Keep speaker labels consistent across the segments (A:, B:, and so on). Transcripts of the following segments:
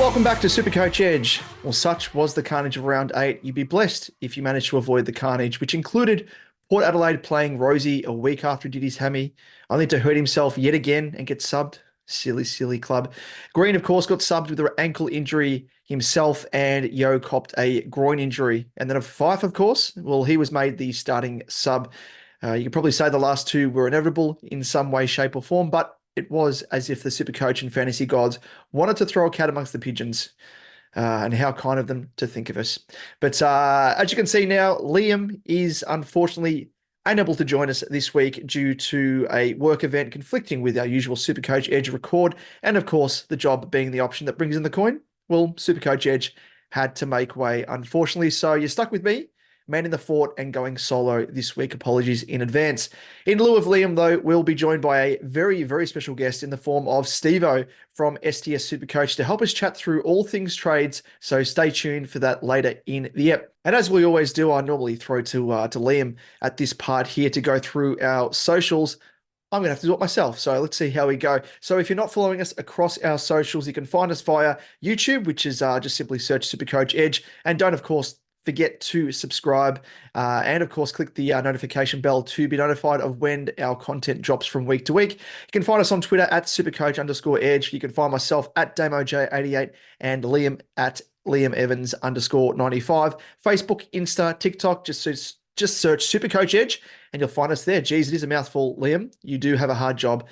A: Welcome back to SuperCoach Edge. Well, such was the carnage of round 8. You'd be blessed if you managed to avoid the carnage, which included Port Adelaide playing Rozee a week after he did his hammy, only to hurt himself yet again and get subbed. Silly, silly club. Green, of course, got subbed with an ankle injury himself, and Yo copped a groin injury. And then of Fife, of course, well, he was made the starting sub. You could probably say the last two were inevitable in some way, shape, or form, but it was as if the Supercoach and fantasy gods wanted to throw a cat amongst the pigeons. And how kind of them to think of us. But as you can see now, Liam is unfortunately unable to join us this week due to a work event conflicting with our usual Supercoach Edge record. And of course, the job being the option that brings in the coin. Well, Supercoach Edge had to make way, unfortunately. So you're stuck with me, man in the fort, and going solo this week. Apologies in advance. In lieu of Liam, though, we'll be joined by a very, very special guest in the form of Stevo from STS Supercoach to help us chat through all things trades. So stay tuned for that later in the ep. And as we always do, I normally throw to Liam at this part here to go through our socials. I'm going to have to do it myself. So let's see how we go. So if you're not following us across our socials, you can find us via YouTube, which is just simply search Supercoach Edge. And don't, of course, forget to subscribe and, of course, click the notification bell to be notified of when our content drops from week to week. You can find us on Twitter at supercoach_edge. You can find myself at DamoJ88 and Liam at LiamEvans_95. Facebook, Insta, TikTok, just search Supercoach Edge and you'll find us there. Geez, it is a mouthful, Liam. You do have a hard job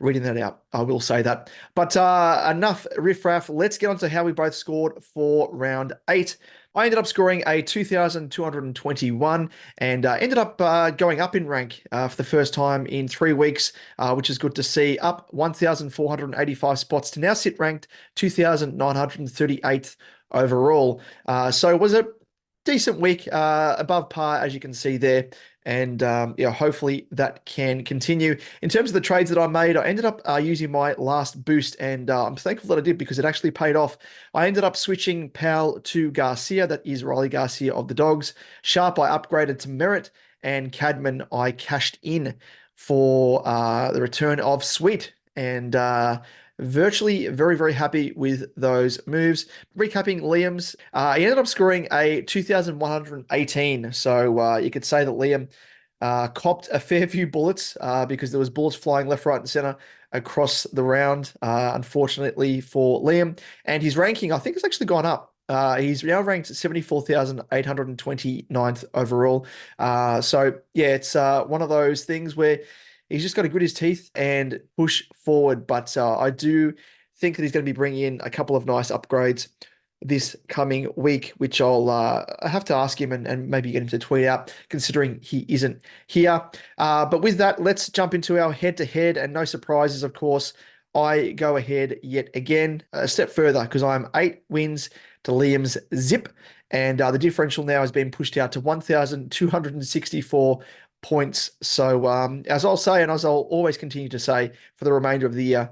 A: reading that out. I will say that. But enough riffraff. Let's get on to how we both scored for round 8. I ended up scoring a 2,221 and ended up going up in rank for the first time in 3 weeks, which is good to see. Up 1,485 spots to now sit ranked 2,938th overall. So it was a decent week, above par, as you can see there. And yeah, hopefully that can continue. In terms of the trades that I made, I ended up using my last boost, and I'm thankful that I did because it actually paid off. I ended up switching Powell to Garcia, that is Riley Garcia of the Dogs. Sharp I upgraded to Merritt, and Cadman I cashed in for the return of Sweet. And virtually very, very happy with those moves. Recapping Liam's, he ended up scoring a 2,118. So you could say that Liam copped a fair few bullets because there was bullets flying left, right, and center across the round, unfortunately for Liam. And his ranking, I think, has actually gone up. He's now ranked 74,829th overall. So yeah, it's one of those things where he's just got to grit his teeth and push forward. But I do think that he's going to be bringing in a couple of nice upgrades this coming week, which I'll have to ask him and maybe get him to tweet out, considering he isn't here. But with that, let's jump into our head-to-head. And no surprises, of course, I go ahead yet again a step further because I'm 8 wins to Liam's zip. And the differential now has been pushed out to 1,264 points. So as I'll say, and as I'll always continue to say for the remainder of the year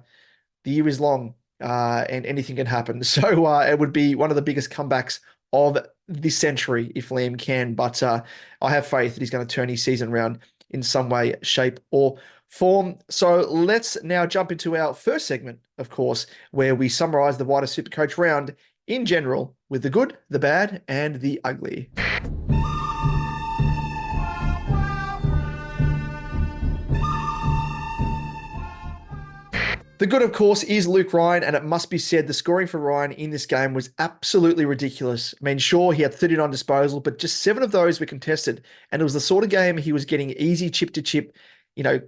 A: is long and anything can happen. So it would be one of the biggest comebacks of this century if Liam can, but I have faith that he's going to turn his season around in some way, shape, or form. So let's now jump into our first segment, of course, where we summarize the wider Supercoach round in general with the good, the bad, and the ugly. The good, of course, is Luke Ryan, and it must be said the scoring for Ryan in this game was absolutely ridiculous. I mean, sure, he had 39 disposal, but just 7 of those were contested, and it was the sort of game he was getting easy chip-to-chip,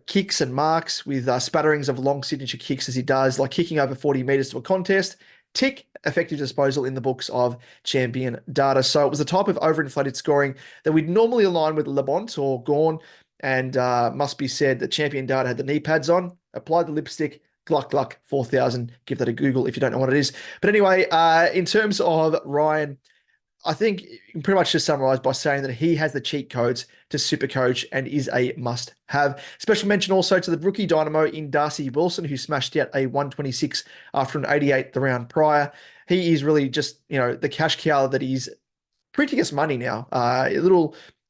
A: kicks and marks with spatterings of long signature kicks as he does, like kicking over 40 metres to a contest. Tick, effective disposal in the books of champion data. So it was the type of overinflated scoring that we'd normally align with Labont or Gorn, and must be said that champion data had the knee pads on, applied the lipstick, Gluck, Gluck, 4,000. Give that a Google if you don't know what it is. But anyway, in terms of Ryan, I think you can pretty much just summarize by saying that he has the cheat codes to Supercoach and is a must-have. Special mention also to the rookie dynamo in Darcy Wilson, who smashed out a 126 after an 88 the round prior. He is really just, the cash cow that he's printing us money now.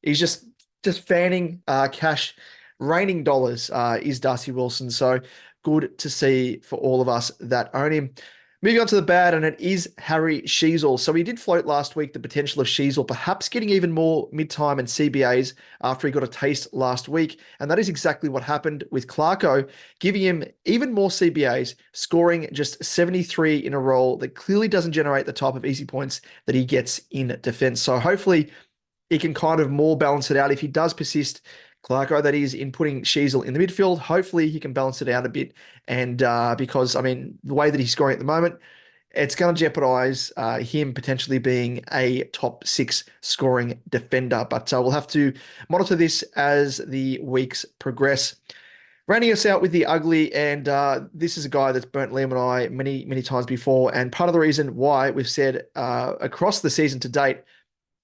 A: He's just fanning cash, raining dollars is Darcy Wilson. So good to see for all of us that own him. Moving on to the bad, and it is Harry Sheezel. So he did float last week the potential of Sheezel perhaps getting even more mid-time and CBAs after he got a taste last week. And that is exactly what happened with Clarko, giving him even more CBAs, scoring just 73 in a role that clearly doesn't generate the type of easy points that he gets in defense. So hopefully he can kind of more balance it out. If he does persist, Clarko, that is, in putting Sheezel in the midfield, hopefully he can balance it out a bit. And because, I mean, the way that he's scoring at the moment, it's going to jeopardize him potentially being a top six scoring defender. But we'll have to monitor this as the weeks progress. Rounding us out with the ugly, and this is a guy that's burnt Liam and I many, many times before. And part of the reason why we've said across the season to date,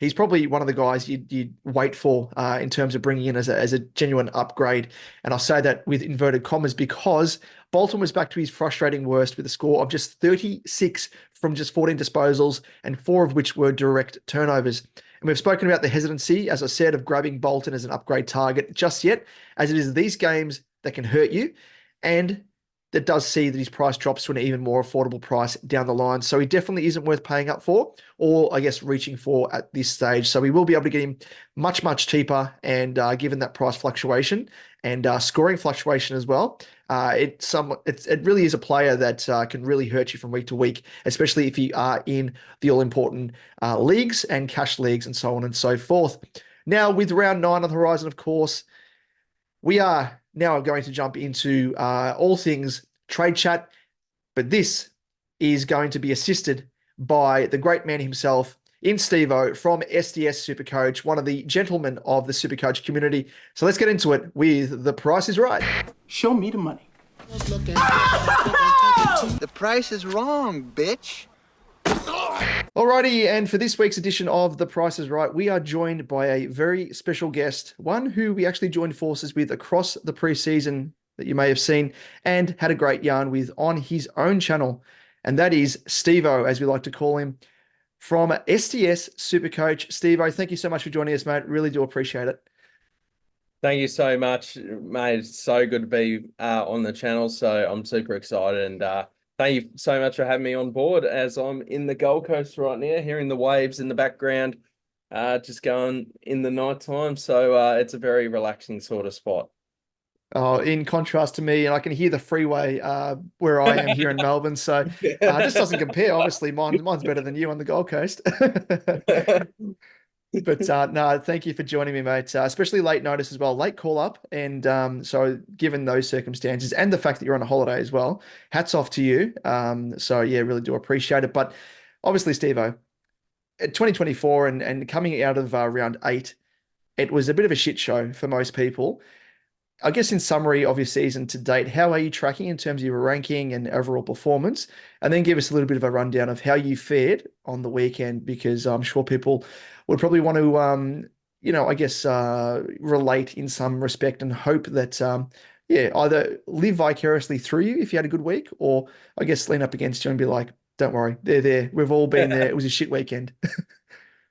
A: he's probably one of the guys you'd wait for in terms of bringing in as a genuine upgrade. And I say that with inverted commas because Bolton was back to his frustrating worst with a score of just 36 from just 14 disposals, and 4 of which were direct turnovers. And we've spoken about the hesitancy, as I said, of grabbing Bolton as an upgrade target just yet, as it is these games that can hurt you. And that does see that his price drops to an even more affordable price down the line. So he definitely isn't worth paying up for, or I guess reaching for at this stage. So we will be able to get him much, much cheaper. And given that price fluctuation and scoring fluctuation as well, it really is a player that can really hurt you from week to week, especially if you are in the all-important leagues and cash leagues and so on and so forth. Now, with round 9 on the horizon, of course, we are now going to jump into all things trade chat, but this is going to be assisted by the great man himself in Steve-O from SDS SuperCoach, one of the gentlemen of the SuperCoach community. So let's get into it with The Price is Right.
B: Show me the money.
C: The price is wrong, bitch.
A: Alrighty, and for this week's edition of The Price is Right, we are joined by a very special guest, one who we actually joined forces with across the preseason that you may have seen and had a great yarn with on his own channel, and that is Steve-O, as we like to call him, from SDS SuperCoach. Steve-O, thank you so much for joining us, mate. Really do appreciate it.
D: Thank you so much, mate. It's so good to be on the channel, so I'm super excited, and thank you so much for having me on board as I'm in the Gold Coast right now, hearing the waves in the background, just going in the night time. So it's a very relaxing sort of spot.
A: Oh, in contrast to me, and I can hear the freeway where I am here in Melbourne. So just doesn't compare. Obviously, mine's better than you on the Gold Coast. But no, thank you for joining me, mate. Especially late notice as well, late call up. And so given those circumstances and the fact that you're on a holiday as well, hats off to you. So yeah, really do appreciate it. But obviously, Steve-O, 2024 and coming out of round 8, it was a bit of a shit show for most people. I guess in summary of your season to date, how are you tracking in terms of your ranking and overall performance? And then give us a little bit of a rundown of how you fared on the weekend, because I'm sure people would probably want to, I guess, relate in some respect and hope that, either live vicariously through you if you had a good week, or I guess lean up against you and be like, don't worry, they're there. We've all been there. It was a shit weekend.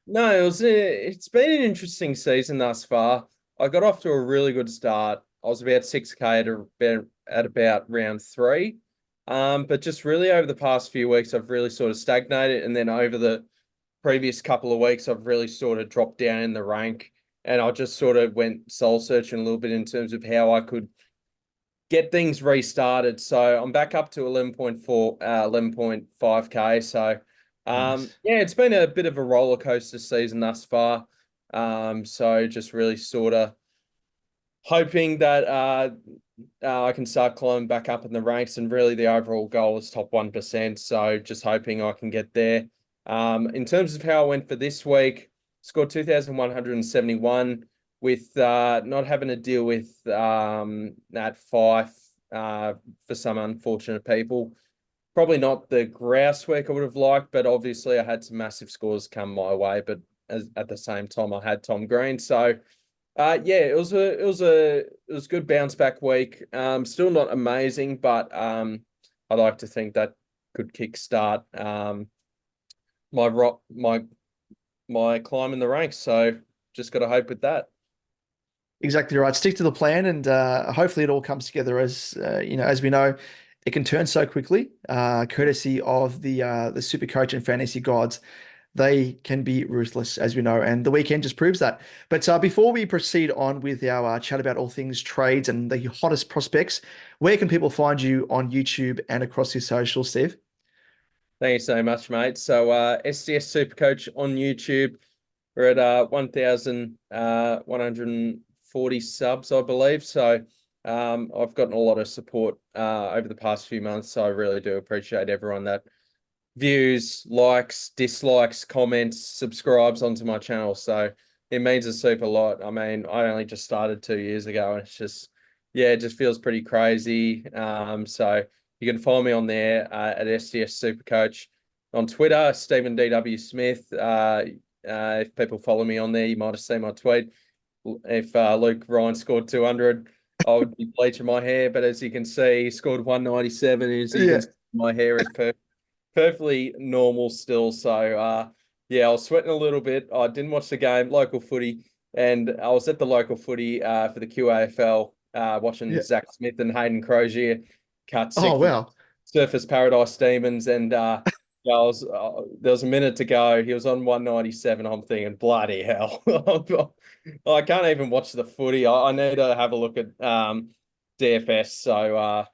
D: No, it's been an interesting season thus far. I got off to a really good start. I was about 6K at about round 3. But just really over the past few weeks, I've really sort of stagnated. And then over the previous couple of weeks, I've really sort of dropped down in the rank. And I just sort of went soul searching a little bit in terms of how I could get things restarted. So I'm back up to 11.5K. So
A: Nice.
D: yeah, it's been a bit of a roller coaster season thus far. So just really sort of hoping that I can start climbing back up in the ranks, and really the overall goal is top 1%. So just hoping I can get there. In terms of how I went for this week, scored 2,171 with not having to deal with that Fife for some unfortunate people. Probably not the grouse week I would have liked, but obviously I had some massive scores come my way. But at the same time, I had Tom Green. So yeah, it was a good bounce back week. Still not amazing, but I like to think that could kickstart my climb in the ranks. So just got to hope with that.
A: Exactly right. Stick to the plan, and hopefully it all comes together as as we know. it can turn so quickly, courtesy of the super coach and fantasy gods. They can be ruthless, as we know, and the weekend just proves that. But before we proceed on with our chat about all things trades and the hottest prospects, where can people find you on YouTube and across your socials, Steve?
D: Thank you so much, mate. So SDS SuperCoach on YouTube. We're at 1,140 subs, I believe. So I've gotten a lot of support over the past few months. So I really do appreciate everyone that views, likes, dislikes, comments, subscribes onto my channel. So it means a super lot. I mean, I only just started 2 years ago, and it's just, yeah, it just feels pretty crazy. So you can find me on there at SDS Supercoach. On Twitter, Stephen DW Smith. If people follow me on there, you might have seen my tweet. If Luke Ryan scored 200, I would be bleaching my hair. But as you can see, he scored 197. As you can
A: Yeah.
D: see, my hair is perfectly normal still. So yeah, I was sweating a little bit. I didn't watch the game, local footy, and I was at the local footy for the QAFL, watching
A: Yeah.
D: Zach Smith and Hayden Crozier cut
A: Oh,
D: 60
A: wow.
D: Surface Paradise Demons, and yeah, there was a minute to go. He was on 197. I'm thinking, bloody hell. I can't even watch the footy. I need to have a look at DFS. So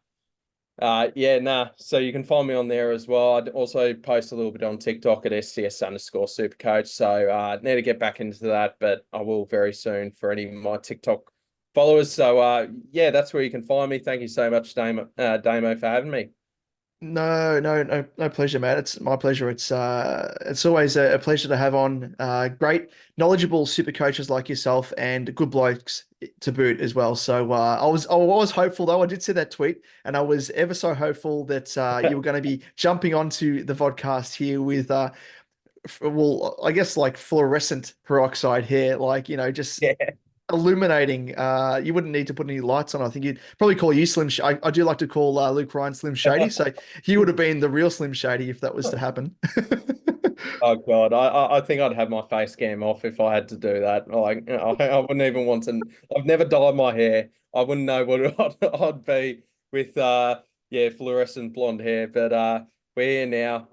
D: yeah, nah. So you can find me on there as well. I also post a little bit on TikTok at STS_Supercoach. So need to get back into that, but I will very soon for any of my TikTok followers. So yeah, that's where you can find me. Thank you so much, Damo, for having me.
A: No pleasure, mate. It's my pleasure. It's always a pleasure to have on great, knowledgeable super coaches like yourself and good blokes to boot as well. So I was hopeful though. I did see that tweet, and I was ever so hopeful that you were going to be jumping onto the vodcast here with well, I guess like fluorescent peroxide hair, like just
D: Yeah.
A: illuminating. You wouldn't need to put any lights on. I think you'd probably call you Slim. I do like to call Luke Ryan Slim Shady. So he would have been the real Slim Shady if that was to happen.
D: Oh God, I think I'd have my face cam off if I had to do that. Like I wouldn't even want to. I've never dyed my hair. I wouldn't know what I'd be with yeah, fluorescent blonde hair. But we're here now.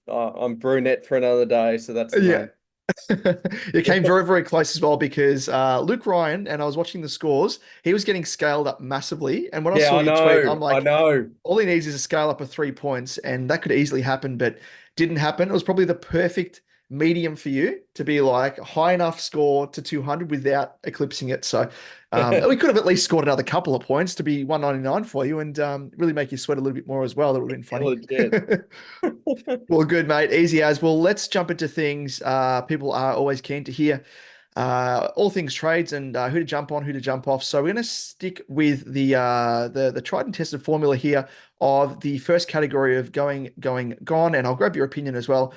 D: I'm brunette for another day, so that's the
A: Yeah.
D: main.
A: It came very, very close as well because Luke Ryan, and I was watching the scores, he was getting scaled up massively. And when I
D: Yeah,
A: saw
D: I
A: your tweet, I'm
D: know. I
A: like,
D: know.
A: all he needs is a scale up of 3 points, and that could easily happen, but didn't happen. It was probably the perfect medium for you to be like high enough score to 200 without eclipsing it. So we could have at least scored another couple of points to be 199 for you and really make you sweat a little bit more as well. That would have been funny.
D: Legit.
A: Well, good, mate. Easy as. Well, let's jump into things. People are always keen to hear all things trades and who to jump on, who to jump off. So we're going to stick with the tried and tested formula here of the first category of going, gone, and I'll grab your opinion as well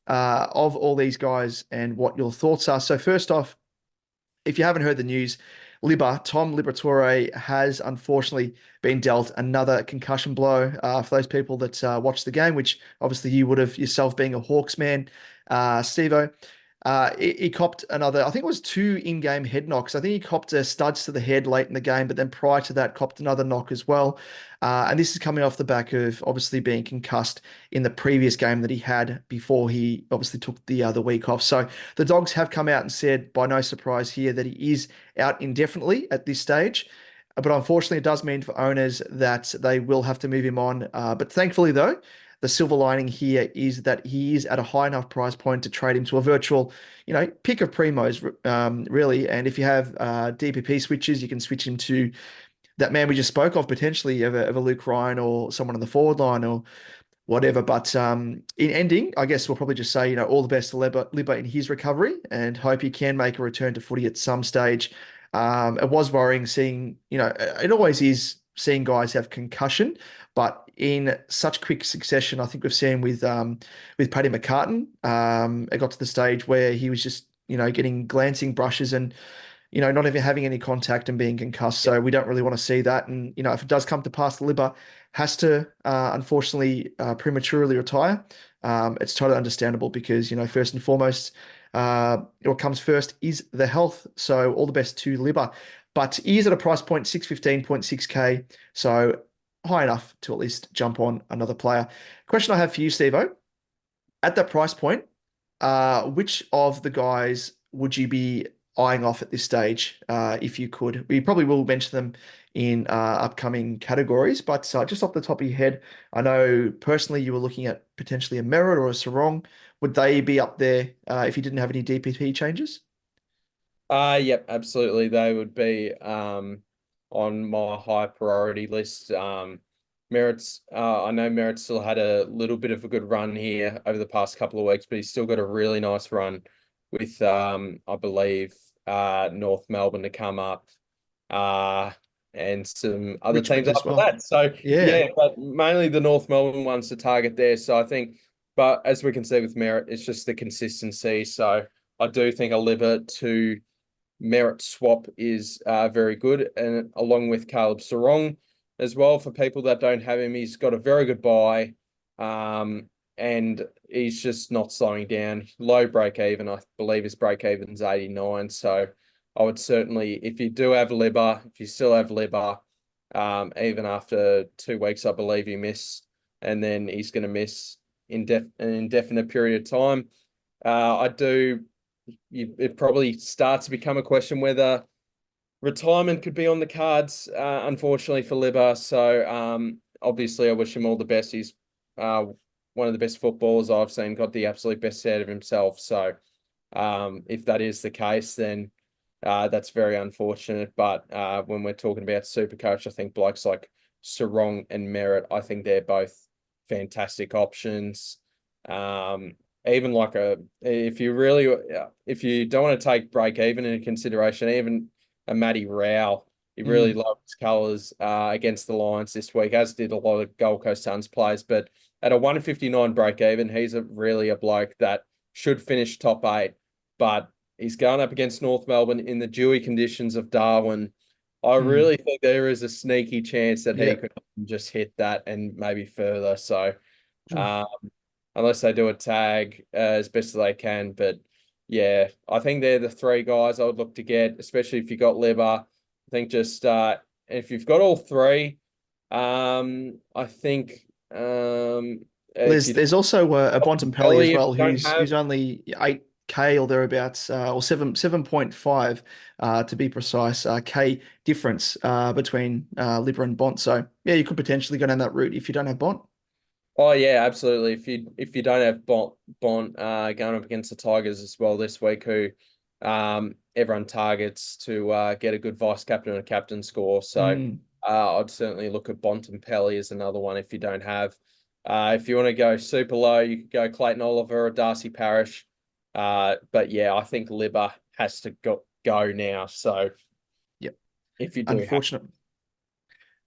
A: of all these guys and what your thoughts are. So first off, if you haven't heard the news, Tom Liberatore has unfortunately been dealt another concussion blow. For those people that watched the game, which obviously you would have yourself being a Hawks man, Stevo, he copped another, I think it was two in-game head knocks. I think he copped a studs to the head late in the game, but then prior to that, copped another knock as well. And this is coming off the back of obviously being concussed in the previous game that he had before he obviously took the week off. So the Dogs have come out and said, by no surprise here, that he is out indefinitely at this stage. But unfortunately, it does mean for owners that they will have to move him on. But thankfully, though, the silver lining here is that he is at a high enough price point to trade him to a virtual, pick of primos, really. And if you have DPP switches, you can switch him to that man we just spoke of, potentially of a Luke Ryan or someone on the forward line or whatever. But in ending, I guess we'll probably just say, all the best to Libba in his recovery and hope he can make a return to footy at some stage. It was worrying seeing, it always is seeing guys have concussion, but in such quick succession, I think we've seen with Paddy McCartan, it got to the stage where he was just, getting glancing brushes and not even having any contact and being concussed. So we don't really want to see that. And, if it does come to pass, the Libba has to, unfortunately, prematurely retire. It's totally understandable because, first and foremost, what comes first is the health. So all the best to Libba. But he is at a price point, 615.6K. So high enough to at least jump on another player. Question I have for you, Stevo. At that price point, which of the guys would you be eyeing off at this stage, if you could? We probably will mention them in upcoming categories, but just off the top of your head, I know personally you were looking at potentially a Merritt or a Sarong. Would they be up there if you didn't have any DPP changes?
D: Yep, absolutely. They would be on my high priority list. Merritt's I know Merritt still had a little bit of a good run here over the past couple of weeks, but he's still got a really nice run with I believe North Melbourne to come up. Uh and some other teams
A: Richmond as
D: after
A: well.
D: that. So
A: Yeah.
D: yeah, but mainly the North Melbourne ones to target there. So I think, but as we can see with Merritt, it's just the consistency. So I do think a liver to Merit swap is very good, and along with Caleb Sarong as well. For people that don't have him, he's got a very good buy, and he's just not slowing down. Low break even, I believe his break even's 89. So I would certainly, if you do have Libba, if you still have Libba, even after 2 weeks, I believe he missed, and then he's going to miss an indefinite period of time. I do it probably starts to become a question whether retirement could be on the cards, unfortunately for Libba. So obviously, I wish him all the best. He's one of the best footballers I've seen, got the absolute best out of himself. So if that is the case, then that's very unfortunate. But when we're talking about Supercoach, I think blokes like Sarong and Merritt, I think they're both fantastic options. Even like if you really, if you don't want to take break even into consideration, even a Matty Rowell, he really
A: Mm,
D: loved his colours against the Lions this week, as did a lot of Gold Coast Suns players. But at a 159 break even, he's really a bloke that should finish top 8. But he's going up against North Melbourne in the dewy conditions of Darwin. I
A: mm.
D: really think there is a sneaky chance that he
A: Yeah.
D: could just hit that and maybe further. So,
A: Mm.
D: um, unless they do a tag as best as they can. But yeah, I think they're the three guys I would look to get, especially if you got Libba. I think just if you've got all three, I think if
A: There's
D: you don't
A: there's also a Bontempelli as
D: Ellie, if
A: well,
D: you don't
A: who's
D: have,
A: only 8K or thereabouts, or 7.5 to be precise, K difference between Libra and Bont. So yeah, you could potentially go down that route if you don't have Bont.
D: oh yeah, absolutely. If you don't have Bont going up against the Tigers as well this week, who everyone targets to get a good vice captain and a captain score. So
A: Mm.
D: I'd certainly look at Bontempelli as another one if you don't have. If you want to go super low, you could go Clayton Oliver or Darcy Parish. But yeah, I think Libba has to go now. So
A: Yep.
D: if you do have,
A: Unfortunate.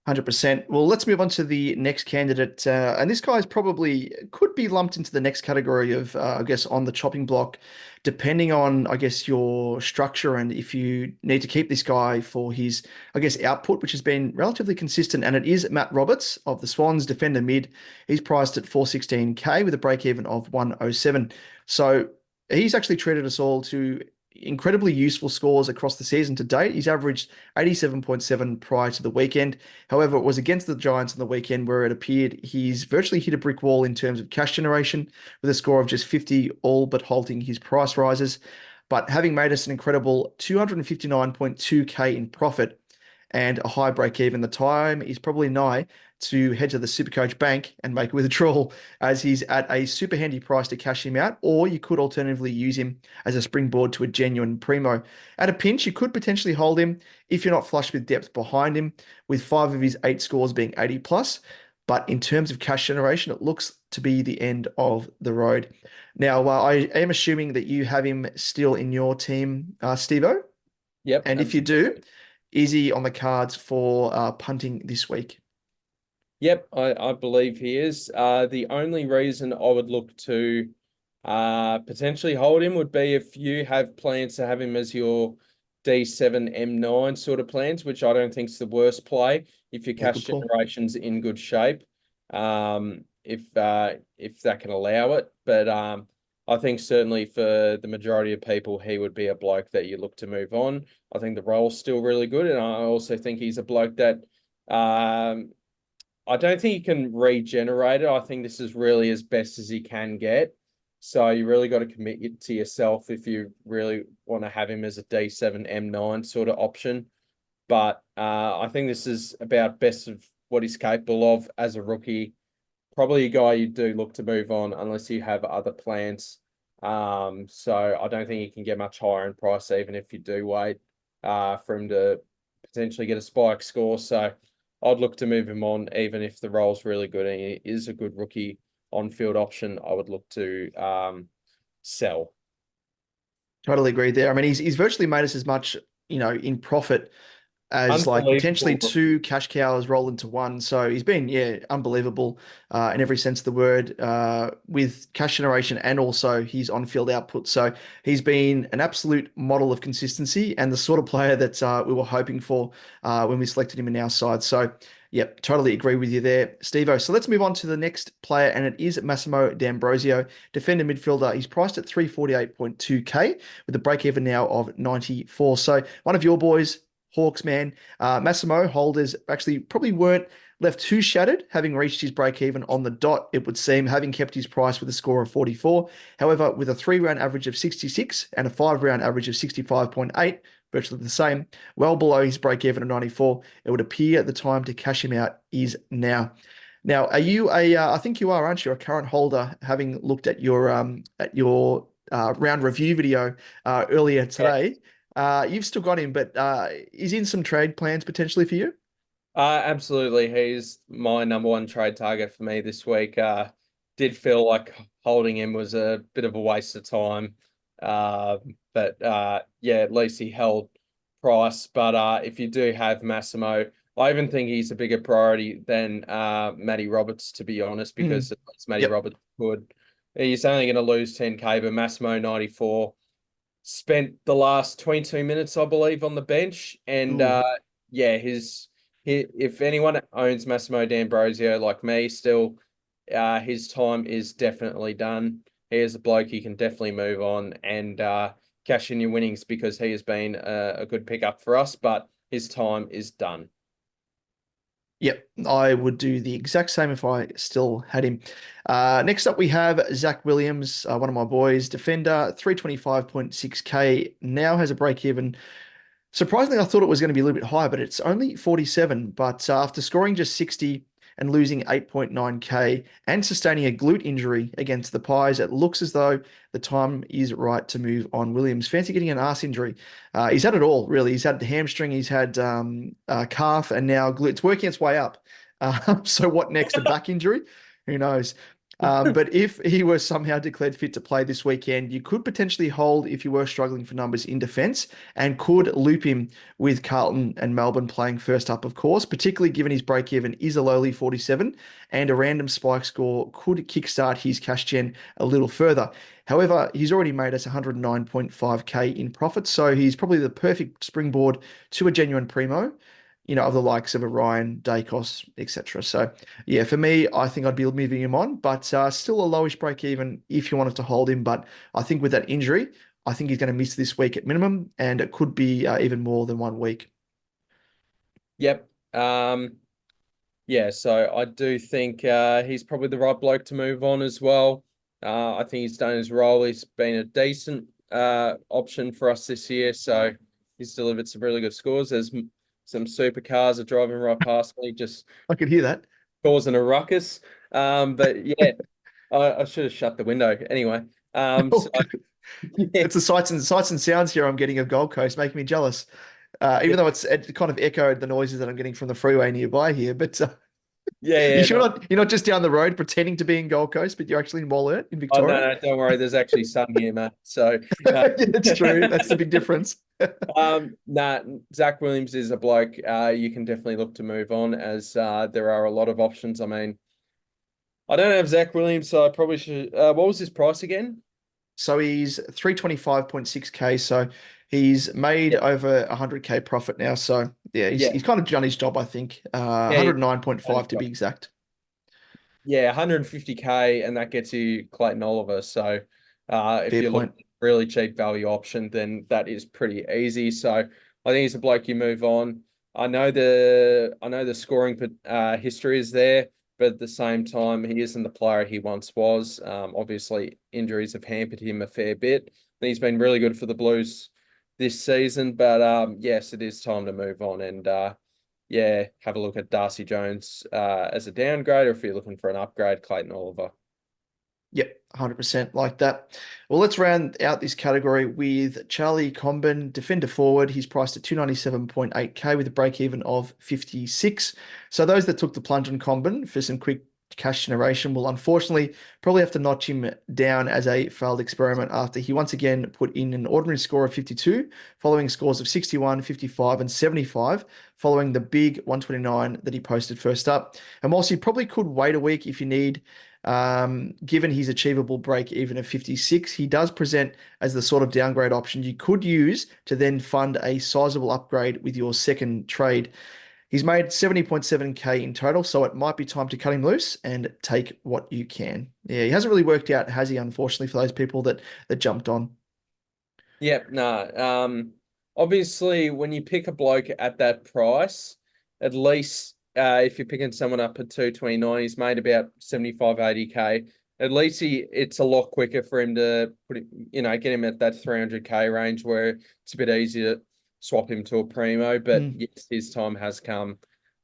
A: 100%. Well, let's move on to the next candidate. And this guy's probably could be lumped into the next category of, I guess, on the chopping block, depending on, I guess, your structure and if you need to keep this guy for his, I guess, output, which has been relatively consistent. And it is Matt Roberts of the Swans, defender mid. He's priced at 416K with a break even of 107. So he's actually treated us all to incredibly useful scores across the season to date. He's averaged 87.7 prior to the weekend. However, it was against the Giants on the weekend where it appeared he's virtually hit a brick wall in terms of cash generation with a score of just 50, all but halting his price rises. But having made us an incredible 259.2K in profit and a high break even, the time is probably nigh to head to the Supercoach bank and make a withdrawal as he's at a super handy price to cash him out, or you could alternatively use him as a springboard to a genuine primo. At a pinch, you could potentially hold him if you're not flush with depth behind him, with 5 of his 8 scores being 80 plus. But in terms of cash generation, it looks to be the end of the road. Now, I am assuming that you have him still in your team, Stevo.
D: yep,
A: And if you do,
D: absolutely.
A: is he on the cards for punting this week?
D: Yep, I believe he is. The only reason I would look to potentially hold him would be if you have plans to have him as your D7 M9 sort of plans, which I don't think is the worst play if your
A: Yeah, good
D: cash
A: call.
D: generation's in good shape. If that can allow it. But I think certainly for the majority of people, he would be a bloke that you look to move on. I think the role's still really good, and I also think he's a bloke that I don't think he can regenerate it. I think this is really as best as he can get. So you really got to commit to yourself if you really want to have him as a D7 M9 sort of option. But I think this is about best of what he's capable of as a rookie. Probably a guy you do look to move on unless you have other plans. So I don't think he can get much higher in price, even if you do wait for him to potentially get a spike score. So I'd look to move him on, even if the role's really good and he is a good rookie on-field option. I would look to sell.
A: Totally agree there. I mean, he's virtually made us as much, in profit as like potentially
D: Unbelievable rookie.
A: two cash cows roll into one. So he's been, yeah, unbelievable in every sense of the word with cash generation and also his on-field output. So he's been an absolute model of consistency and the sort of player that we were hoping for when we selected him in our side. So, yep, totally agree with you there, Stevo. So let's move on to the next player, and it is Massimo D'Ambrosio, defender midfielder. He's priced at 348.2k with a break even now of 94. So one of your boys, Hawks, man. Massimo holders actually probably weren't left too shattered, having reached his break even on the dot, it would seem, having kept his price with a score of 44. However, with a 3 round average of 66 and a 5 round average of 65.8, virtually the same, well below his break even of 94, it would appear the time to cash him out is now. Now, are you I think you are, aren't you, a current holder, having looked at your round review video earlier
D: Yeah.
A: today? You've still got him, but is in some trade plans potentially for you?
D: Absolutely. He's my number one trade target for me this week. Did feel like holding him was a bit of a waste of time. But yeah, at least he held price. But if you do have Massimo, I even think he's a bigger priority than Matty Roberts, to be honest,
A: Mm,
D: because it's Matty
A: yep.
D: Roberts could. He's only going to lose 10k, but Massimo 94 spent the last 22 minutes, I believe, on the bench. And
A: Ooh.
D: yeah, if anyone owns Massimo D'Ambrosio like me still, his time is definitely done. He is a bloke you can definitely move on and cash in your winnings because he has been a good pickup for us, but his time is done.
A: Yep, I would do the exact same if I still had him. Next up, we have Zach Williams, one of my boys, defender, 325.6k, now has a break even. Surprisingly, I thought it was going to be a little bit higher, but it's only 47. But after scoring just 60 and losing 8.9k and sustaining a glute injury against the Pies, it looks as though the time is right to move on. Williams, fancy getting an arse injury. He's had it all, really. He's had the hamstring, he's had calf, and now glute. It's working its way up. So what next? A back injury? Who knows? But if he were somehow declared fit to play this weekend, you could potentially hold if you were struggling for numbers in defence and could loop him with Carlton and Melbourne playing first up, of course, particularly given his break even is a lowly 47 and a random spike score could kickstart his cash gen a little further. However, he's already made us 109.5k in profit, so he's probably the perfect springboard to a genuine primo, of the likes of a Ryan, Dacos, etc. So, yeah, for me, I think I'd be moving him on, but still a lowish break even if you wanted to hold him. But I think with that injury, I think he's going to miss this week at minimum, and it could be even more than 1 week.
D: Yep. Yeah, so I do think he's probably the right bloke to move on as well. I think he's done his role. He's been a decent option for us this year, so he's delivered some really good scores. There's some supercars are driving right past me, just
A: I could hear that.
D: causing a ruckus. But yeah, I should have shut the window anyway. So
A: Oh, good.
D: yeah,
A: It's the sights and sounds here I'm getting of Gold Coast, making me jealous.
D: yeah,
A: Even though it kind of echoed the noises that I'm getting from the freeway nearby here. But you
D: yeah.
A: sure
D: No,
A: you're not just down the road pretending to be in Gold Coast, but you're actually in Wollert in
D: oh, no,
A: Victoria?
D: no, don't worry. There's actually sun here, Matt. So.
A: Yeah, that's true. That's the big difference.
D: Nah, Zach Williams is a bloke you can definitely look to move on as there are a lot of options. I mean, I don't have Zach Williams, so I probably should. What was his price again?
A: So he's 325.6k. So he's made
D: Yeah,
A: over 100k profit now. So yeah, he's
D: yeah,
A: kind of done his job, I think.
D: yeah,
A: 109.5 to be exact.
D: yeah, 150k, and that gets you Clayton Oliver. So if
A: Fair
D: you're looking
A: point.
D: at really cheap value option, then that is pretty easy. So I think he's a bloke you move on. I know the scoring history is there, but at the same time, he isn't the player he once was. Obviously, injuries have hampered him a fair bit. He's been really good for the Blues this season, but yes, it is time to move on and yeah, have a look at Darcy Jones as a downgrade, or if you're looking for an upgrade, Clayton Oliver.
A: Yep, 100% like that. Well, let's round out this category with Charlie Comben, defender forward. He's priced at 297.8k with a break even of 56. So those that took the plunge on Comben for some quick cash generation will unfortunately probably have to notch him down as a failed experiment after he once again put in an ordinary score of 52, following scores of 61, 55, and 75, following the big 129 that he posted first up. And whilst you probably could wait a week if you need, given his achievable break even of 56, he does present as the sort of downgrade option you could use to then fund a sizable upgrade with your second trade. He's made 70.7k in total, so it might be time to cut him loose and take what you can. Yeah, he hasn't really worked out, has he, unfortunately, for those people that jumped on.
D: Yep, no. Obviously, when you pick a bloke at that price, at least if you're picking someone up at 229, he's made about 75, 80k. At least it's a lot quicker for him to put it, get him at that 300k range where it's a bit easier to swap him to a primo. But
A: Mm,
D: yes, his time has come.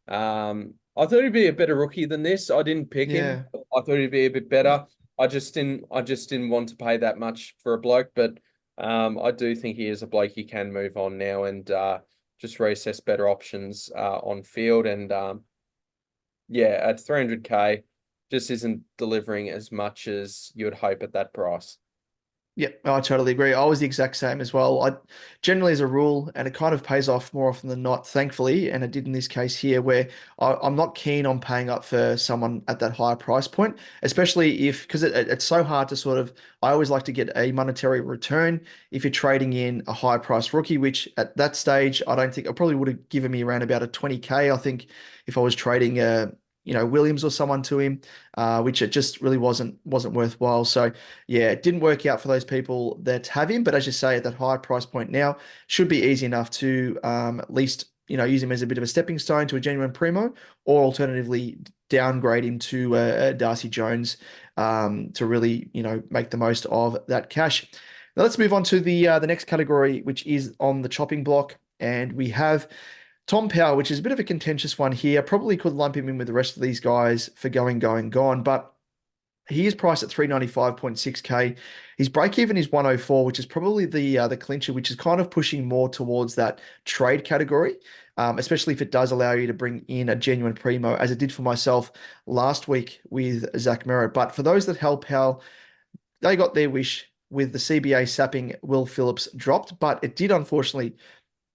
D: I thought he'd be a better rookie than this. I didn't pick him.
A: yeah.
D: I thought he'd be a bit better. I just didn't want to pay that much for a bloke, but I do think he is a bloke you can move on now and just reassess better options on field. And yeah, at 300k, just isn't delivering as much as you would hope at that price.
A: Yeah, I totally agree. I was the exact same as well. I generally, as a rule, and it kind of pays off more often than not, thankfully, and it did in this case here, where I'm not keen on paying up for someone at that higher price point, especially if, because it's so hard to sort of, I always like to get a monetary return if you're trading in a high price rookie, which at that stage, I don't think, I probably would have given me around about a 20k. I think if I was trading Williams or someone to him, which it just really wasn't worthwhile. So yeah, it didn't work out for those people that have him. But as you say, at that high price point now, should be easy enough to at least use him as a bit of a stepping stone to a genuine primo, or alternatively downgrade him to Darcy Jones to really make the most of that cash. Now let's move on to the next category, which is on the chopping block, and we have Tom Powell, which is a bit of a contentious one here. Probably could lump him in with the rest of these guys for gone, but he is priced at 395.6k. His break even is 104, which is probably the clincher, which is kind of pushing more towards that trade category, especially if it does allow you to bring in a genuine primo, as it did for myself last week with Zach Merritt. But for those that held Powell, they got their wish with the CBA sapping Will Phillips dropped, but it did unfortunately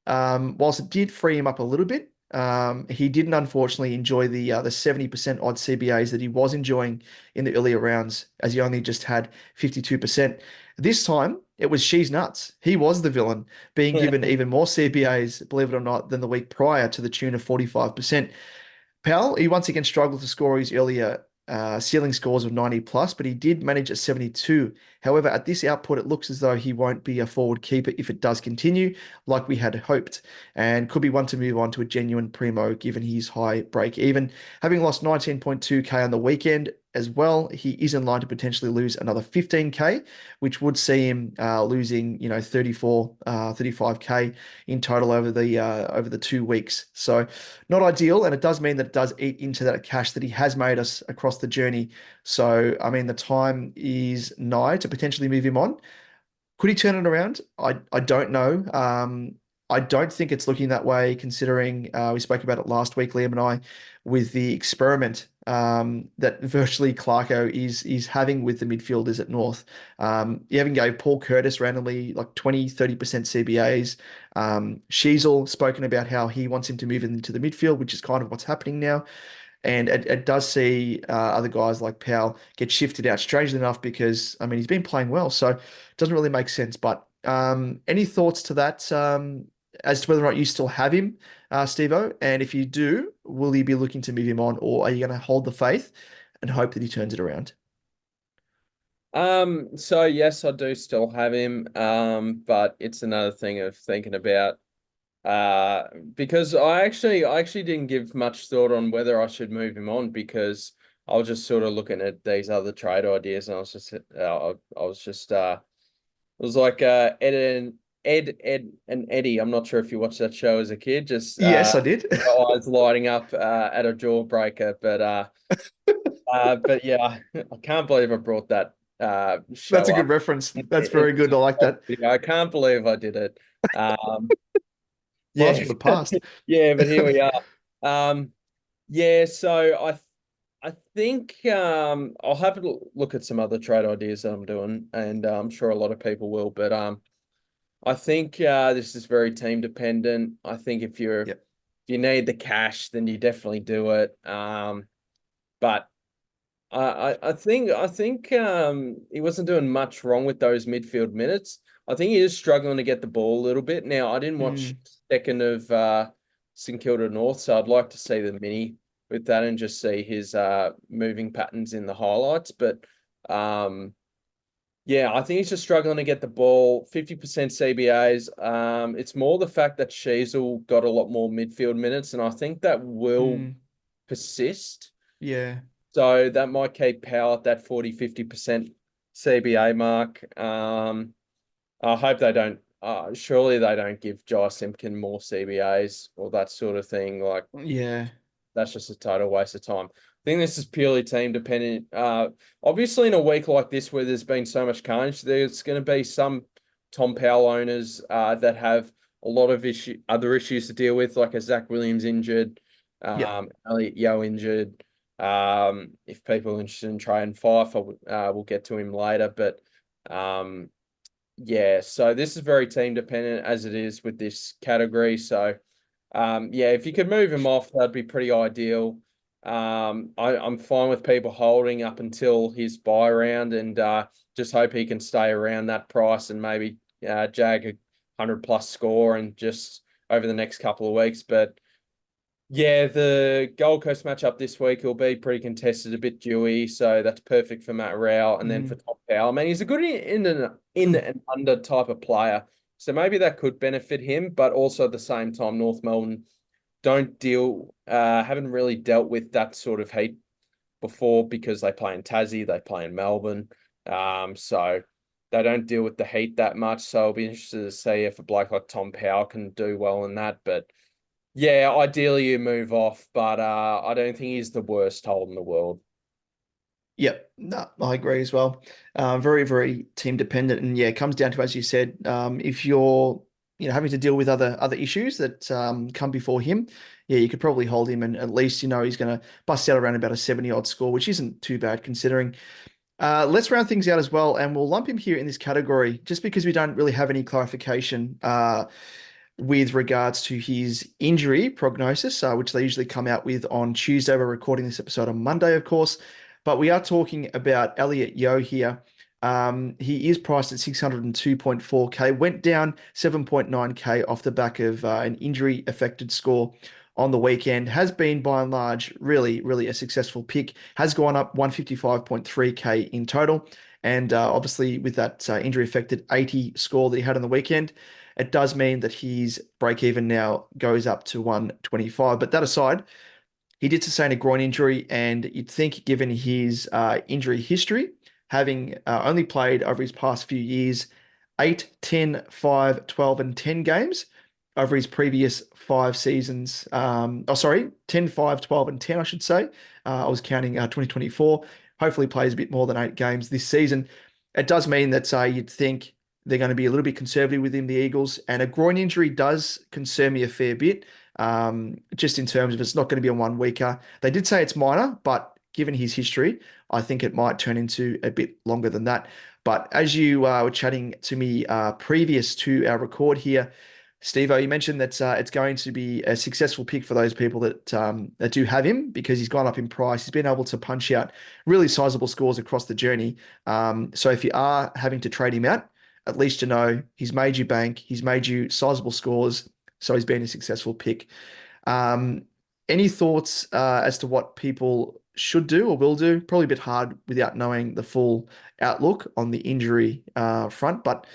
A: whilst it did free him up a little bit, he didn't unfortunately enjoy the 70% odd CBAs that he was enjoying in the earlier rounds, as he only just had 52%. This time, it was she's nuts. He was the villain, being given even more CBAs, believe it or not, than the week prior, to the tune of 45%. Powell, he once again struggled to score his earlier ceiling scores of 90 plus, but he did manage at 72. However, at this output, it looks as though he won't be a forward keeper if it does continue, like we had hoped, and could be one to move on to a genuine primo given his high break even. Having lost 19.2k on the weekend as well, he is in line to potentially lose another 15k, which would see him losing 35k in total over the 2 weeks. So not ideal, and it does mean that it does eat into that cash that he has made us across the journey. So I mean, the time is nigh to potentially move him on. Could he turn it around? I don't know. I don't think it's looking that way, considering we spoke about it last week, Liam and I, with the experiment that virtually Clarko is having with the midfielders at North. He even gave Paul Curtis randomly like 20, 30% CBAs. Sheasel spoken about how he wants him to move into the midfield, which is kind of what's happening now. And it does see other guys like Powell get shifted out, strangely enough, because, I mean, he's been playing well. So it doesn't really make sense. But any thoughts to that as to whether or not you still have him, Steve-O? And if you do, will you be looking to move him on, or are you going to hold the faith and hope that he turns it around?
D: So yes, I do still have him. But it's another thing of thinking about Because I actually didn't give much thought on whether I should move him on because I was just sort of looking at these other trade ideas and it was like Ed and Eddie. I'm not sure if you watched that show as a kid. Just
A: Yes, I did.
D: eyes lighting up at a jawbreaker. But yeah, I can't believe I brought that
A: That's
D: show
A: a good
D: up.
A: reference. That's
D: In
A: very good. I like that.
D: video. I can't believe I did it.
A: Blast
D: Yeah,
A: from the past.
D: yeah, but here we are. Yeah, so I think I'll have to look at some other trade ideas that I'm doing, and I'm sure a lot of people will. But I think this is very team dependent. I think if
A: Yep.
D: you need the cash, then you definitely do it. But I think he wasn't doing much wrong with those midfield minutes. I think he is struggling to get the ball a little bit. Now, I didn't watch
A: Mm,
D: second of St Kilda North, so I'd like to see the mini with that and just see his moving patterns in the highlights. But um, yeah, I think he's just struggling to get the ball. 50% CBAs. It's more the fact that Sheasel got a lot more midfield minutes, and I think that will
A: mm,
D: persist.
A: yeah.
D: So that might keep Powell at that 40-50% CBA mark. I hope they don't, surely they don't give Jai Simpkin more CBAs or that sort of thing. Like,
A: Yeah.
D: that's just a total waste of time. I think this is purely team dependent. Obviously, in a week like this where there's been so much carnage, there's going to be some Tom Powell owners that have a lot of other issues to deal with, like a Zach Williams injured,
A: Yep.
D: Elliot Yeo injured. If people are interested in trading Fife, we'll get to him later. But um, yeah, so this is very team dependent as it is with this category. So yeah, if you could move him off, that'd be pretty ideal. I'm fine with people holding up until his buy round and just hope he can stay around that price and maybe jag a 100+ score and just over the next couple of weeks. But yeah, the Gold Coast matchup this week will be pretty contested, a bit dewy, so that's perfect for Matt Rowell. And then for
A: Mm,
D: Tom Powell, I mean, he's a good in and under type of player, so maybe that could benefit him. But also at the same time, North Melbourne haven't really dealt with that sort of heat before because they play in Tassie, they play in Melbourne, so they don't deal with the heat that much. So I'll be interested to see if a bloke like Tom Powell can do well in that, but. Yeah, ideally you move off, but I don't think he's the worst hold in the world.
A: yep. No, I agree as well. Very, very team dependent. And yeah, it comes down to, as you said, if you're, having to deal with other issues that come before him, yeah, you could probably hold him and at least, he's going to bust out around about a 70 odd score, which isn't too bad considering. Let's round things out as well, and we'll lump him here in this category just because we don't really have any clarification with regards to his injury prognosis, which they usually come out with on Tuesday. We're recording this episode on Monday, of course, but we are talking about Elliot Yeo here. He is priced at 602.4K, went down 7.9K off the back of an injury affected score on the weekend. Has been by and large really, really a successful pick. Has gone up 155.3K in total. And obviously, with that injury affected 80 score that he had on the weekend, it does mean that his break even now goes up to 125. But that aside, he did sustain a groin injury, and you'd think, given his injury history, having only played over his past few years 8, 10, 5, 12, and 10 games over his previous 5 seasons. Oh, sorry, 10, 5, 12, and 10, I should say. I was counting 2024. Hopefully, plays a bit more than 8 games this season. It does mean that you'd think they're going to be a little bit conservative with him, the Eagles, and a groin injury does concern me a fair bit. Just in terms of it's not going to be a 1 weeker. They did say it's minor, but given his history, I think it might turn into a bit longer than that. But as you were chatting to me previous to our record here, Steve-O, you mentioned that it's going to be a successful pick for those people that do have him because he's gone up in price. He's been able to punch out really sizable scores across the journey. So if you are having to trade him out, at least he's made you bank, he's made you sizable scores, so he's been a successful pick. Um, any thoughts as to what people should do or will do? Probably a bit hard without knowing the full outlook on the injury front, but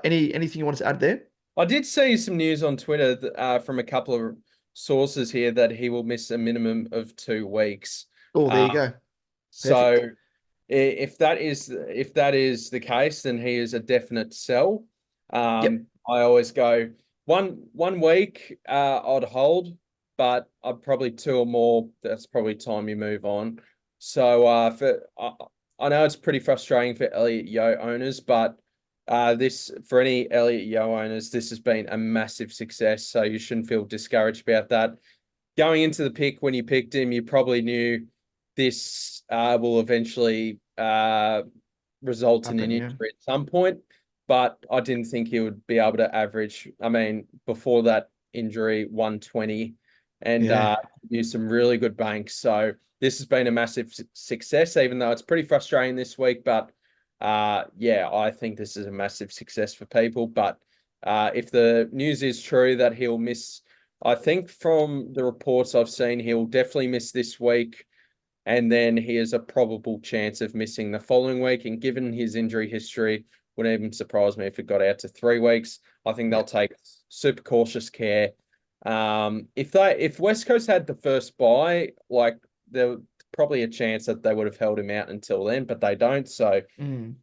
A: anything you want to add there?
D: I did see some news on Twitter from a couple of sources here that he will miss a minimum of 2 weeks.
A: Oh, there
D: Uh,
A: you go.
D: so
A: Perfect.
D: if that is the case, then he is a definite sell.
A: Yep.
D: I always go one week I'd hold, but I'd probably 2 or more. That's probably time you move on. So I know it's pretty frustrating for Elliot Yo owners, but this for any Elliot Yo owners, this has been a massive success. So you shouldn't feel discouraged about that. Going into the pick, when you picked him, you probably knew this will eventually result in an
A: Happen, yeah.
D: injury at some point, but I didn't think he would be able to average. I mean, before that injury, 120 and
A: Yeah.
D: used some really good banks. So this has been a massive success, even though it's pretty frustrating this week. But yeah, I think this is a massive success for people. But if the news is true that he'll miss, I think from the reports I've seen, he'll definitely miss this week. And then he has a probable chance of missing the following week. And given his injury history, wouldn't even surprise me if it got out to 3 weeks. I think they'll
A: Yeah.
D: take super cautious care. If West Coast had the first bye, like there probably a chance that they would have held him out until then, but they don't. So
A: Mm.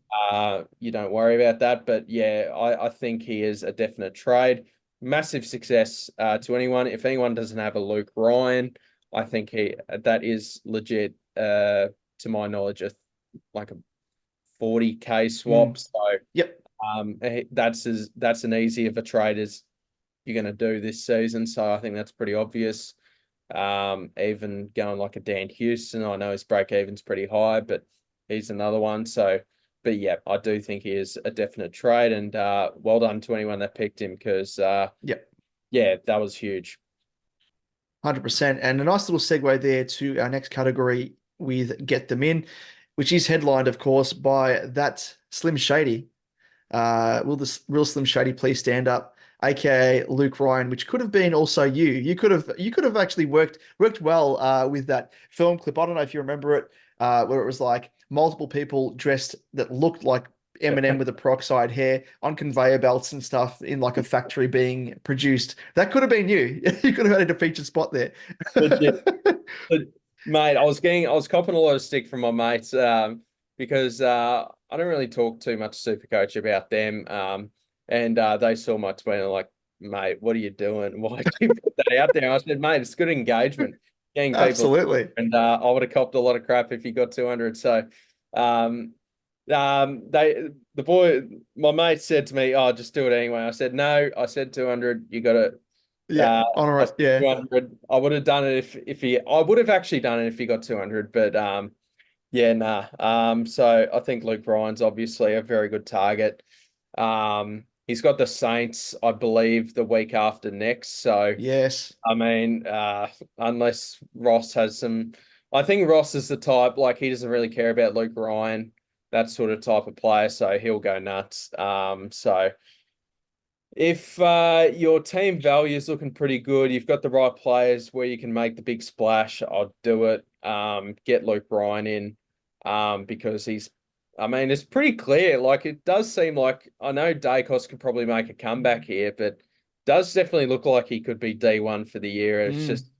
D: you don't worry about that. But yeah, I think he is a definite trade. Massive success to anyone. If anyone doesn't have a Luke Ryan, I think that is legit. To my knowledge, like a 40K
A: Mm.
D: swap. So
A: Yep.
D: that's an easy of a trade as you're going to do this season. So I think that's pretty obvious. Even going like a Dan Houston, I know his break even's pretty high, but he's another one. So, but yeah, I do think he is a definite trade, and well done to anyone that picked him because
A: Yep.
D: yeah, that was huge.
A: 100%. And a nice little segue there to our next category with Get Them In, which is headlined, of course, by that Slim Shady. Will the real Slim Shady please stand up, aka Luke Ryan, which could have been also you. You could have actually worked well with that film clip. I don't know if you remember it, where it was like multiple people dressed that looked like Eminem with the peroxide hair on conveyor belts and stuff in like a factory being produced. That could have been you. You could have had a featured spot there.
D: Legit. But, mate, I was copping a lot of stick from my mates because I don't really talk too much Supercoach about them. And they saw my tweet and were like, mate, what are you doing? Why did you put that out there? I said, mate, it's good engagement, getting people.
A: Absolutely.
D: And I would have copped a lot of crap if you got 200. So um, my mate said to me, oh, just do it anyway. I said, no, I said 200. You got to
A: Yeah. Honor
D: I
A: it.
D: said
A: Yeah.
D: 200. I would have done it I would have actually done it if he got 200, but yeah, nah. So I think Luke Ryan's obviously a very good target. He's got the Saints, I believe, the week after next. So
A: Yes.
D: I mean, unless Ross has some, I think Ross is the type like he doesn't really care about Luke Ryan, that sort of type of player, so he'll go nuts. So. If your team value is looking pretty good, you've got the right players where you can make the big splash, I'll do it. Get Luke Ryan in because I mean, it's pretty clear. Like, it does seem like, I know Dacos could probably make a comeback here, but does definitely look like he could be D1 for the year. It's
A: Mm.
D: just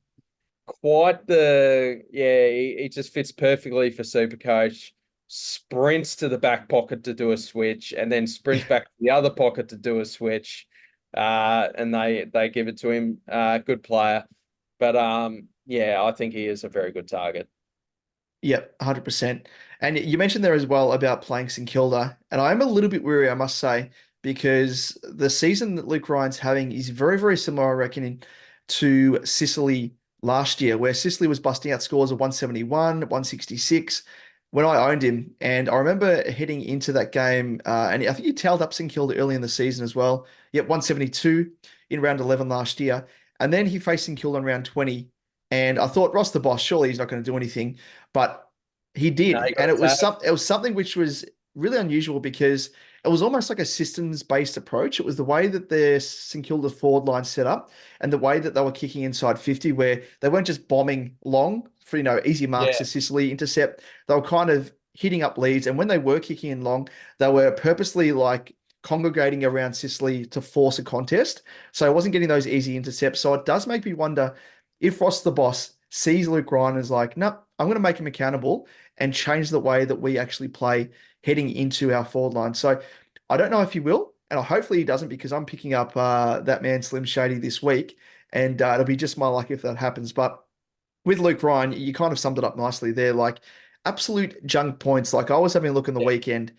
D: quite he just fits perfectly for Supercoach. Sprints to the back pocket to do a switch, and then sprints back to the other pocket to do a switch. And they give it to him. Good player, but yeah, I think he is a very good target.
A: Yep, 100%. And you mentioned there as well about playing St Kilda, and I'm a little bit weary, I must say, because the season that Luke Ryan's having is very, very similar, I reckon, to Sicily last year, where Sicily was busting out scores of 171, 166 when I owned him. And I remember heading into that game, and I think he tailed up St Kilda early in the season as well. Yep, 172 in round 11 last year. And then he faced St Kilda in round 20. And I thought, Ross the boss, surely he's not going to do anything. But he
D: No,
A: did,
D: he got
A: and
D: attacked.
A: it was something which was really unusual because it was almost like a systems-based approach. It was the way that the St Kilda forward line set up and the way that they were kicking inside 50, where they weren't just bombing long for easy marks
D: Yeah,
A: to Sicily intercept. They were kind of hitting up leads, and when they were kicking in long, they were purposely like congregating around Sicily to force a contest. So I wasn't getting those easy intercepts. So it does make me wonder if Ross the boss sees Luke Ryan as like, no, I'm going to make him accountable and change the way that we actually play heading into our forward line. So I don't know if he will, and hopefully he doesn't because I'm picking up that man Slim Shady this week, and it'll be just my luck if that happens. But with Luke Ryan, you kind of summed it up nicely there. Like absolute junk points. Like I was having a look on the weekend,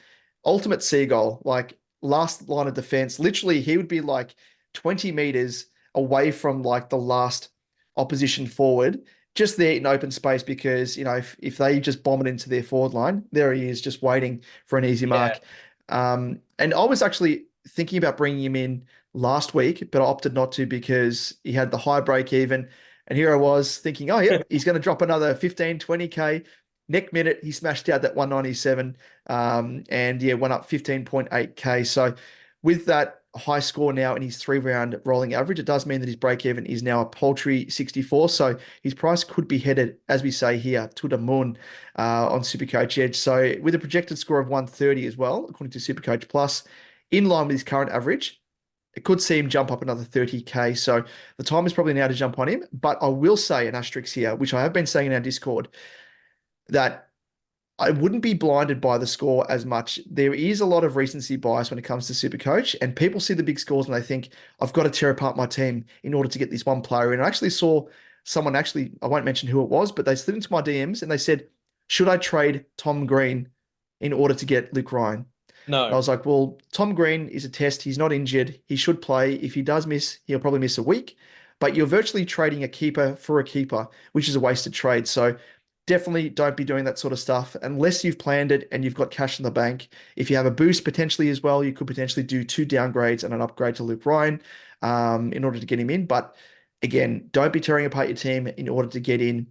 A: ultimate seagull, like last line of defense. Literally, he would be like 20 meters away from like the last opposition forward, just there in open space because, if they just bomb it into their forward line, there he is just waiting for an easy
D: Yeah.
A: mark. And I was actually thinking about bringing him in last week, but I opted not to because he had the high break even. And here I was thinking, oh, yep, he's going to drop another 15, 20K. Next minute, he smashed out that 197 and yeah, went up 15.8K. So with that high score now in his 3 round rolling average, it does mean that his break even is now a paltry 64. So his price could be headed, as we say here, to the moon on Supercoach Edge. So with a projected score of 130 as well, according to Supercoach Plus, in line with his current average, it could see him jump up another 30K. So the time is probably now to jump on him. But I will say an asterisk here, which I have been saying in our Discord, that I wouldn't be blinded by the score as much. There is a lot of recency bias when it comes to Supercoach, and people see the big scores and they think, I've got to tear apart my team in order to get this one player in. I actually saw someone actually, I won't mention who it was, but they slid into my DMs and they said, should I trade Tom Green in order to get Luke Ryan? And I
D: No.
A: was like, well, Tom Green is a test. He's not injured. He should play. If he does miss, he'll probably miss a week. But you're virtually trading a keeper for a keeper, which is a wasted trade. So definitely don't be doing that sort of stuff unless you've planned it and you've got cash in the bank. If you have a boost potentially as well, you could potentially do 2 downgrades and an upgrade to Luke Ryan in order to get him in. But again, don't be tearing apart your team in order to get in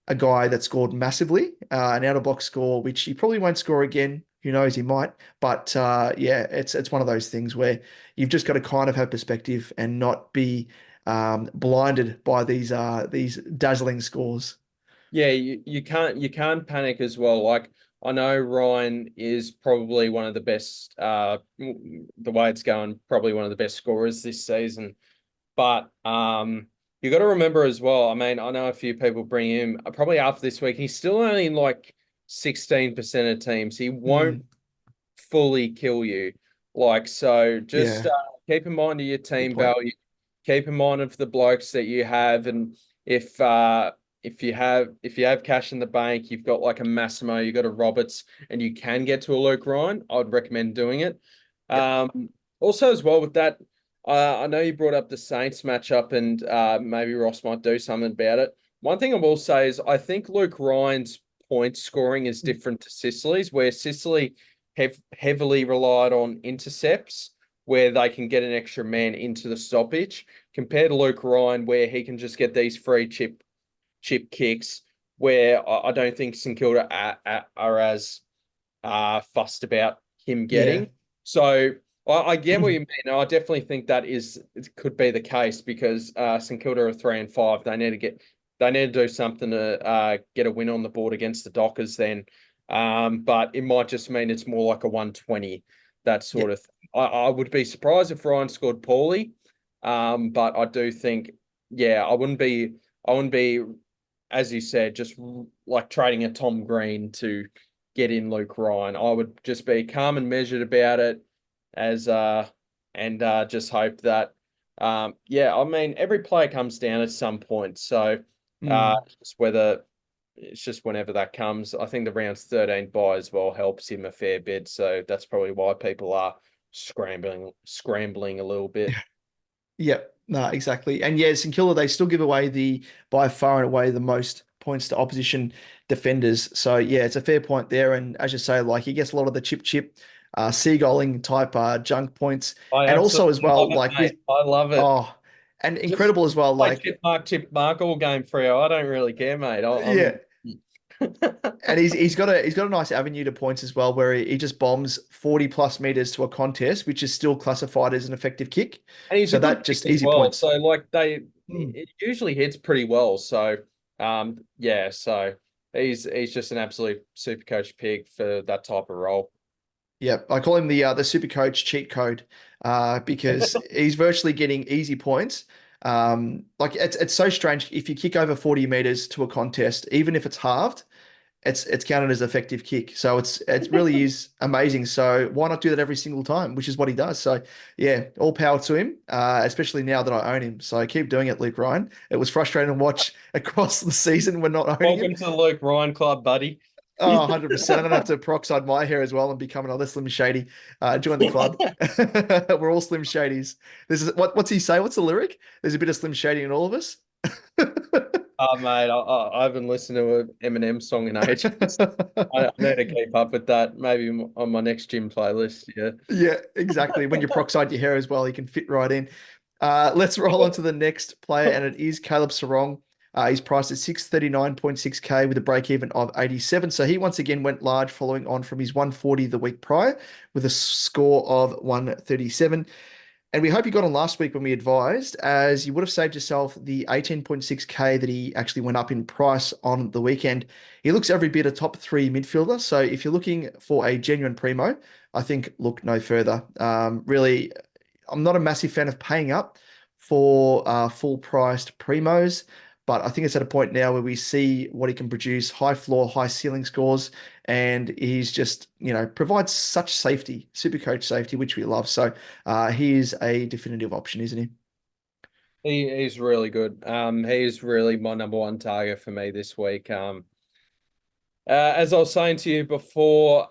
A: a guy that scored massively, an out of box score, which he probably won't score again. Who knows, he might. But yeah, it's one of those things where you've just got to kind of have perspective and not be blinded by these dazzling scores.
D: Yeah, you can't panic as well. Like I know Ryan is probably one of the best the way it's going, probably one of the best scorers this season. But you got to remember as well, I mean, I know a few people bring him probably after this week. He's still only in like 16% of teams. He won't
A: Mm,
D: fully kill you. Like, so just
A: yeah,
D: keep in mind of your
A: good
D: team
A: point.
D: value, keep in mind of the blokes that you have, and if if you have cash in the bank, you've got like a Massimo, you've got a Roberts, and you can get to a Luke Ryan, I'd recommend doing it.
A: Yep.
D: Also as well with that, I know you brought up the Saints matchup, and maybe Ross might do something about it. One thing I will say is I think Luke Ryan's point scoring is different to Sicily's, where Sicily have heavily relied on intercepts where they can get an extra man into the stoppage, compared to Luke Ryan, where he can just get these free chip kicks, where I don't think St Kilda are as fussed about him
A: Yeah.
D: getting. So I get what you mean. And I definitely think that it could be the case because St Kilda are 3 and 5. They need to do something to get a win on the board against the Dockers then. But it might just mean it's more like a 120, that
A: Yeah.
D: sort of thing. I would be surprised if Ryan scored poorly. But I do think, yeah, I wouldn't be, as you said, just like trading a Tom Green to get in Luke Ryan. I would just be calm and measured about it as and just hope that yeah, I mean every player comes down at some point. So
A: Mm.
D: it's just whenever that comes. I think the rounds 13 bye as well helps him a fair bit. So that's probably why people are scrambling a little bit.
A: Yep. No, exactly. And yeah, St Kilda, they still give away the by far and away the most points to opposition defenders. So yeah, it's a fair point there. And as you say, like he gets a lot of the chip, seagulling type junk points.
D: I
A: And also
D: absolutely
A: as
D: love
A: well,
D: it,
A: like with
D: mate. I love it.
A: oh, and
D: Just
A: incredible as well,
D: play
A: like
D: chip mark all game for you. I don't really care, mate. I'm
A: yeah.
D: in.
A: And he's got a nice avenue to points as well, where he just bombs 40 plus meters to a contest, which is still classified as an effective kick.
D: And he's a
A: So
D: good
A: that
D: kick
A: just
D: as
A: easy
D: well.
A: points.
D: So like
A: Hmm.
D: it usually hits pretty well. So yeah, so he's just an absolute super coach pick for that type of role.
A: Yeah, I call him the super coach cheat code because he's virtually getting easy points. Like it's so strange. If you kick over 40 meters to a contest, even if it's halved, it's counted as effective kick. So it really is amazing. So why not do that every single time, which is what he does. So yeah, all power to him, especially now that I own him. So keep doing it, Luke Ryan. It was frustrating to watch across the season when not owning him.
D: Welcome to the Luke Ryan Club, buddy.
A: Oh, 100%. I'm gonna have to peroxide my hair as well and become another Slim Shady. Join the club. We're all Slim Shadys. This is what's he say? What's the lyric? There's a bit of Slim Shady in all of us.
D: Oh, mate, I haven't listened to an Eminem song in ages. I need to keep up with that. Maybe on my next gym playlist. Yeah.
A: Yeah, exactly. When you peroxide your hair as well, he can fit right in. Let's roll on to the next player, and it is Caleb Sarong. He's priced at 639.6K with a break even of 87. So he once again went large following on from his 140 the week prior with a score of 137. And we hope you got on last week when we advised, as you would have saved yourself the 18.6K that he actually went up in price on the weekend. He looks every bit a top three midfielder. So if you're looking for a genuine primo, I think look no further. Really, I'm not a massive fan of paying up for full priced primos, but I think it's at a point now where we see what he can produce, high floor, high ceiling scores, and he's just, provides such safety, super coach safety, which we love. So he is a definitive option, isn't he?
D: He's really good. He's really my number one target for me this week. As I was saying to you before,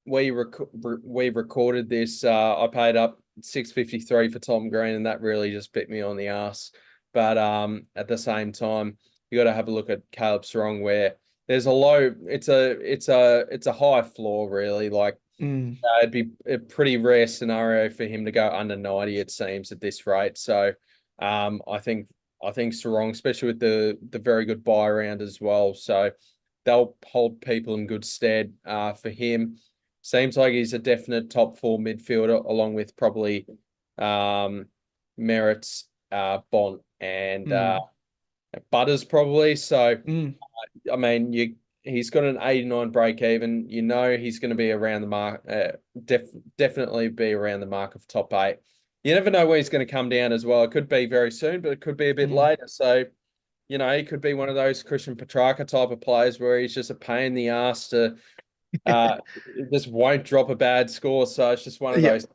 D: we recorded this. I paid up 653 for Tom Green, and that really just bit me on the ass. But at the same time, you got to have a look at Caleb Strong, where there's a low. It's a high floor, really. Like
A: Mm,
D: it'd be a pretty rare scenario for him to go under 90. It seems at this rate. So I think Sarong, especially with the very good buy around as well. So they'll hold people in good stead for him. Seems like he's a definite top four midfielder, along with probably Merritt's, Bont, and
A: mm,
D: Butters probably. So
A: mm.
D: I mean, he's got an 89 break even. You know he's going to be around the mark, definitely be around the mark of top eight. You never know where he's going to come down as well. It could be very soon, but it could be a bit
A: Mm.
D: later. So, he could be one of those Christian Petrarca type of players where he's just a pain in the ass to just won't drop a bad score. So it's just one of
A: Yeah.
D: those.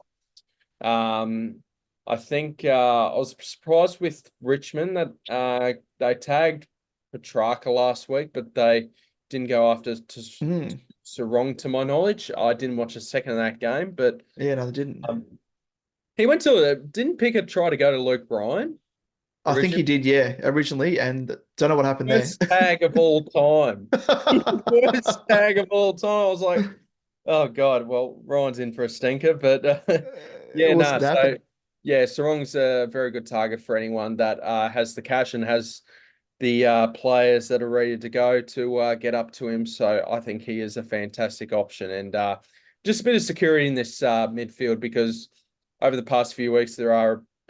D: I think I was surprised with Richmond that they tagged Petrarca last week, but they didn't go after
A: Mm.
D: Sarong, to my knowledge. I didn't watch a second of that game, but
A: Yeah, no, they didn't.
D: um, he didn't Pickett try to go to Luke Bryan
A: I think he
D: originally?
A: did, yeah, originally, and don't know what happened there.
D: Worst tag of all time. Worst tag of all time. I was like, oh God, well, Ryan's in for a stinker, but yeah,
A: What's
D: nah.
A: gonna
D: So
A: happen?
D: yeah, Sarong's a very good target for anyone that has the cash and has the players that are ready to go to get up to him. So I think he is a fantastic option, and just a bit of security in this midfield, because over the past few weeks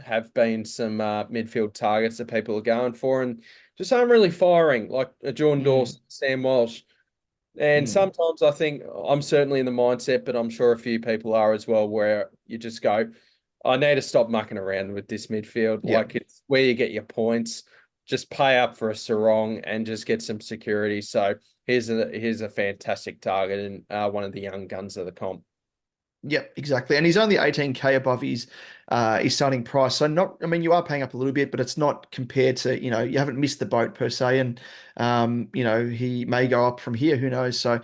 D: have been some midfield targets that people are going for, and just aren't really firing, like Jordan
A: Mm,
D: Dawson, Sam Walsh. And
A: mm.
D: sometimes I think I'm certainly in the mindset, but I'm sure a few people are as well, where you just go, I need to stop mucking around with this midfield.
A: Yeah.
D: Like, it's where you get your points. Just pay up for a Sarong and just get some security. So here's a fantastic target, and one of the young guns of the comp.
A: Yep, exactly. And he's only 18K above his starting price. So not, I mean, you are paying up a little bit, but it's not compared to, you haven't missed the boat per se. And he may go up from here, who knows? So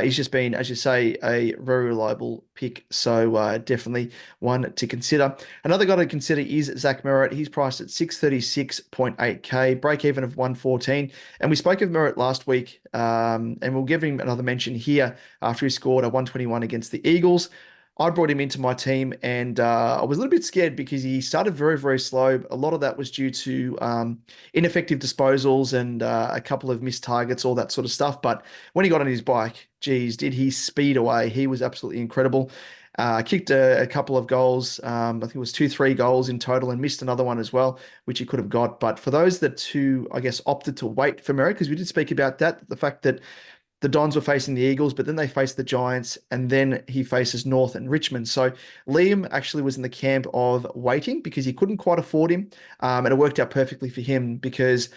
A: he's just been, as you say, a very reliable pick. So definitely one to consider. Another guy to consider is Zach Merritt. He's priced at 636.8K, break even of 114. And we spoke of Merritt last week, and we'll give him another mention here after he scored a 121 against the Eagles. I brought him into my team, and I was a little bit scared because he started very, very slow. A lot of that was due to ineffective disposals and a couple of missed targets, all that sort of stuff. But when he got on his bike, geez, did he speed away? He was absolutely incredible. Kicked a couple of goals. I think it was 2, 3 goals in total, and missed another one as well, which he could have got. But for those that I guess, opted to wait for Merritt, because we did speak about that, the fact that the Dons were facing the Eagles, but then they faced the Giants, and then he faces North and Richmond. So Liam actually was in the camp of waiting because he couldn't quite afford him. And it worked out perfectly for him because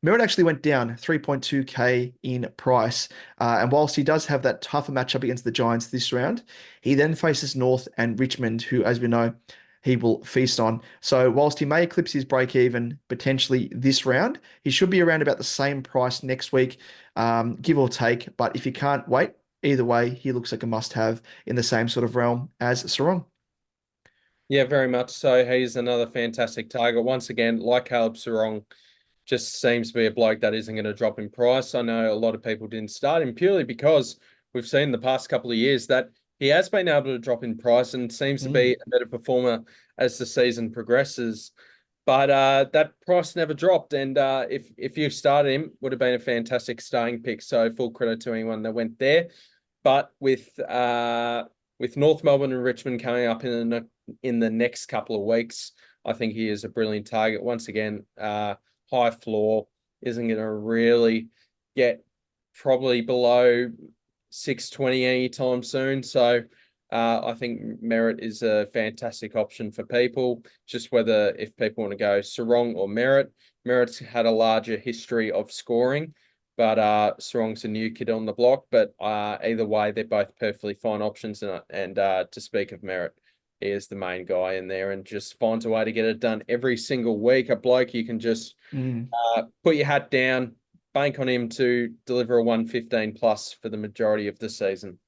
A: Merritt actually went down 3.2K in price. And whilst he does have that tougher matchup against the Giants this round, he then faces North and Richmond, who, as we know, he will feast on. So whilst he may eclipse his break even potentially this round, he should be around about the same price next week, give or take. But if you can't wait, either way, he looks like a must-have in the same sort of realm as Sarong.
D: Yeah, very much so. He's another fantastic target. Once again, like Caleb Sarong, just seems to be a bloke that isn't going to drop in price. I know a lot of people didn't start him purely because we've seen the past couple of years that he has been able to drop in price and seems to be a better performer as the season progresses. But that price never dropped, and if you started him, would have been a fantastic starting pick. So full credit to anyone that went there. But with North Melbourne and Richmond coming up in the next couple of weeks, I think he is a brilliant target. Once again, high floor, isn't going to really get probably below 620 anytime soon. So I think Merritt is a fantastic option for people. Just whether if people want to go Sarong or Merritt. Merritt's had a larger history of scoring, but Sarong's a new kid on the block. But either way, they're both perfectly fine options. And to speak of Merritt, he is the main guy in there and just finds a way to get it done every single week. A bloke you can just put your hat down, bank on him to deliver a 115 plus for the majority of the season.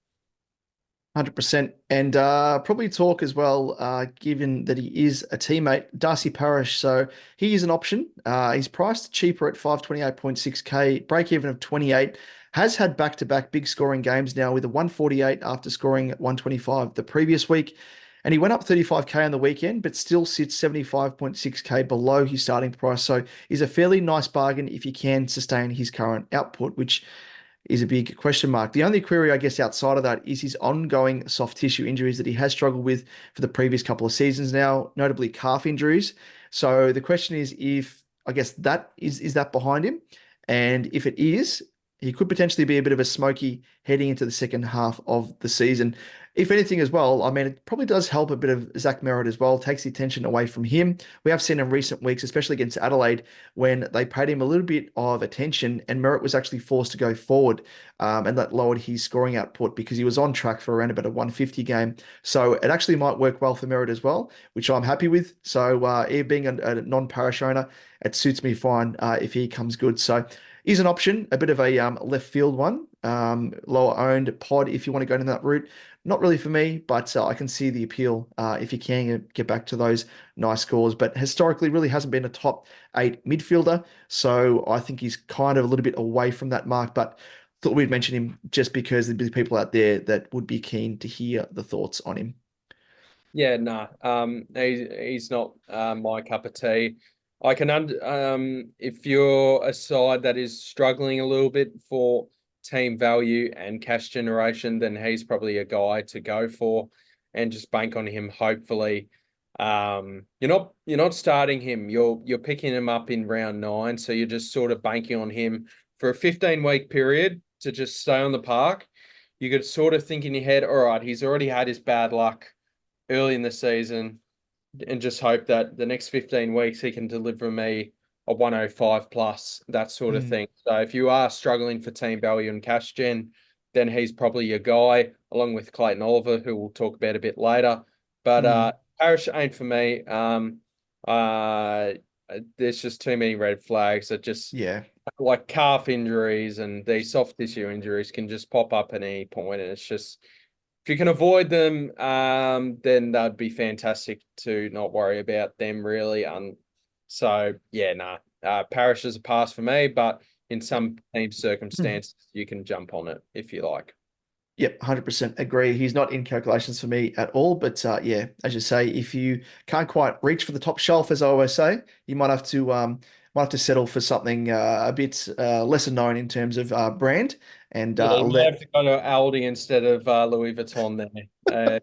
A: 100%. And probably talk as well, given that he is a teammate, Darcy Parish. So he is an option. He's priced cheaper at 528.6K, break even of 28. Has had back-to-back big scoring games now with a 148 after scoring 125 the previous week. And he went up 35K on the weekend, but still sits 75.6K below his starting price. So he's a fairly nice bargain if he can sustain his current output, which is a big question mark. The only query, I guess, outside of that is his ongoing soft tissue injuries that he has struggled with for the previous couple of seasons now, notably calf injuries. So the question is if, I guess, that is that behind him? And if it is, he could potentially be a bit of a smoky heading into the second half of the season. If anything as well, I mean, it probably does help a bit of Zach Merritt as well, takes the attention away from him. We have seen in recent weeks, especially against Adelaide, when they paid him a little bit of attention and Merritt was actually forced to go forward, and that lowered his scoring output because he was on track for around about a 150 game. So it actually might work well for Merritt as well, which I'm happy with. So being a non-parish owner, it suits me fine if he comes good. So he's an option, a bit of a left field one, lower owned pod if you want to go down that route. Not really for me, but I can see the appeal if you can get back to those nice scores. But historically, really hasn't been a top 8 midfielder. So I think he's kind of a little bit away from that mark. But thought we'd mention him just because there'd be people out there that would be keen to hear the thoughts on him.
D: Yeah, no, he's not my cup of tea. I can if you're a side that is struggling a little bit for team value and cash generation, then he's probably a guy to go for and just bank on him. Hopefully, you're not starting him. You're picking him up in round 9, so you're just sort of banking on him for a 15-week period to just stay on the park. You could sort of think in your head, all right, he's already had his bad luck early in the season and just hope that the next 15 weeks he can deliver me a 105 plus, that sort of thing. So if you are struggling for team value and cash gen, then he's probably your guy, along with Clayton Oliver, who we'll talk about a bit later. But Parish ain't for me. Uh, there's just too many red flags that just
A: Yeah.
D: like calf injuries and these soft tissue injuries can just pop up at any point, and it's just if you can avoid them, then that'd be fantastic to not worry about them really. So yeah, Parish is a pass for me, but in some team circumstances, you can jump on it if you like.
A: Yep, 100% agree. He's not in calculations for me at all. But yeah, as you say, if you can't quite reach for the top shelf, as I always say, you might have to settle for something a bit lesser known in terms of brand and
D: Yeah, you might
A: let
D: have to go to Aldi instead of Louis Vuitton there.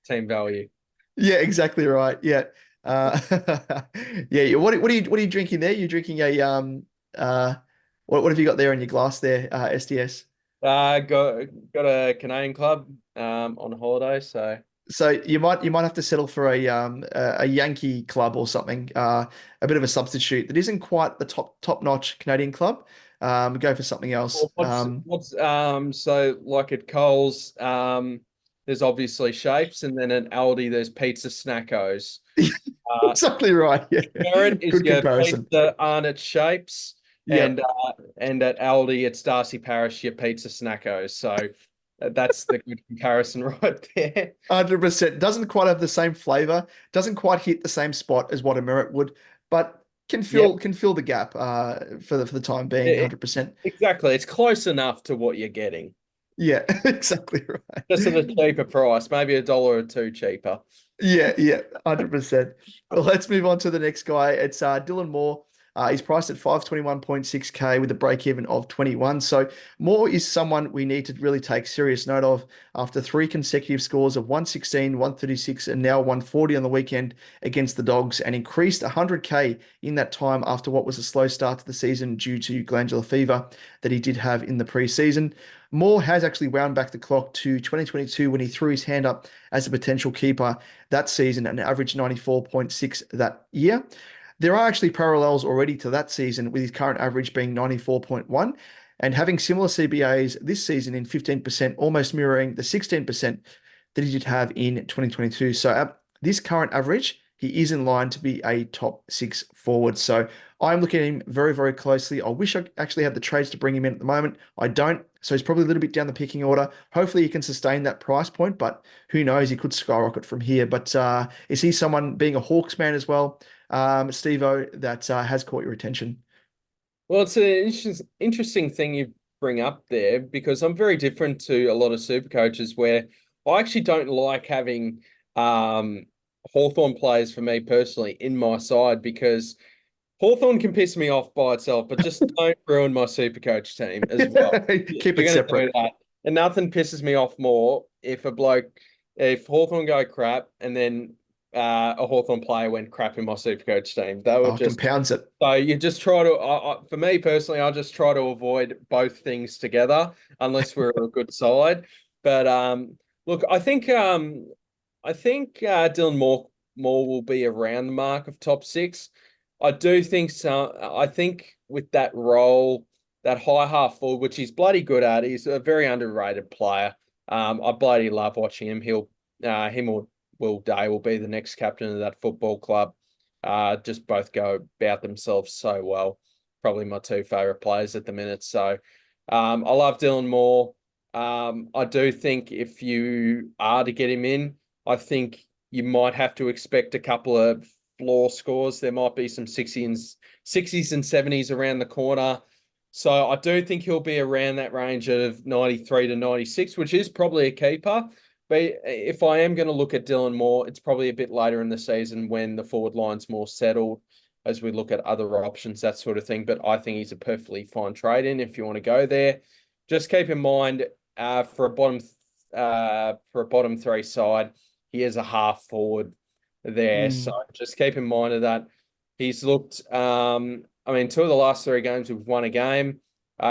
D: Team value.
A: Yeah, exactly right. Yeah. Uh, yeah. What are you drinking there? You're drinking a what have you got there in your glass there? SDS.
D: Got a Canadian club on holiday, so
A: So you might have to settle for a Yankee club or something, a bit of a substitute that isn't quite the top notch Canadian club. Go for something else.
D: well, what's so like at Coles, there's obviously shapes, and then at Aldi there's pizza snackos. Uh,
A: Exactly right. Yeah,
D: Carrot is
A: good
D: your
A: comparison.
D: pizza Arnott shapes, and
A: Yep,
D: at Aldi it's Darcy Parish your pizza snackos. So that's the good comparison right there.
A: 100%. Doesn't quite have the same flavor. Doesn't quite hit the same spot as what a Merit would, but can
D: Yep,
A: fill the gap for the time being.
D: it-
A: 100%.
D: exactly. It's close enough to what you're getting,
A: Yeah, exactly
D: just at a
A: right.
D: cheaper price, maybe a dollar or two cheaper.
A: Yeah, 100%. Well, let's move on to the next guy. It's Dylan Moore. He's priced at 521.6K with a break even of 21. So Moore is someone we need to really take serious note of after three consecutive scores of 116, 136, and now 140 on the weekend against the Dogs, and increased 100K in that time after what was a slow start to the season due to glandular fever that he did have in the preseason. Moore has actually wound back the clock to 2022 when he threw his hand up as a potential keeper that season and averaged 94.6 that year. There are actually parallels already to that season, with his current average being 94.1 and having similar CBAs this season in 15%, almost mirroring the 16% that he did have in 2022. So at this current average, he is in line to be a top six forward. So I'm looking at him very, very closely. I wish I actually had the trades to bring him in at the moment. I don't. So he's probably a little bit down the picking order. Hopefully he can sustain that price point, but who knows? He could skyrocket from here. But is he someone, being a Hawks man as well, Steve-O, that has caught your attention?
D: Well, it's an interesting thing you bring up there because I'm very different to a lot of super coaches where I actually don't like having Hawthorn players for me personally in my side because Hawthorn can piss me off by itself, but just don't ruin my super coach team as well.
A: Keep
D: You're
A: it
D: going to do
A: separate.
D: that. And nothing pisses me off more if Hawthorn go crap and then a Hawthorn player went crap in my super coach team. That would
A: Oh,
D: just
A: compounds it.
D: so you just try to, for me personally, I just try to avoid both things together unless we're a good side. But look, I think Dylan Moore will be around the mark of top six. I do think so. I think with that role, that high half forward, which he's bloody good at, he's a very underrated player. I bloody love watching him. Him or Will Day will be the next captain of that football club. Just both go about themselves so well. Probably my two favorite players at the minute. So I love Dylan Moore. I do think if you are to get him in, I think you might have to expect a couple of floor scores. There might be some 60s and 70s around the corner. So I do think he'll be around that range of 93 to 96, which is probably a keeper. But if I am going to look at Dylan Moore, it's probably a bit later in the season when the forward line's more settled as we look at other options, that sort of thing. But I think he's a perfectly fine trade in if you want to go there. Just keep in mind for a bottom three side, he is a half forward there. So
A: Mm,
D: just keep in mind of that. He's looked I mean, two of the last three games we've won a game.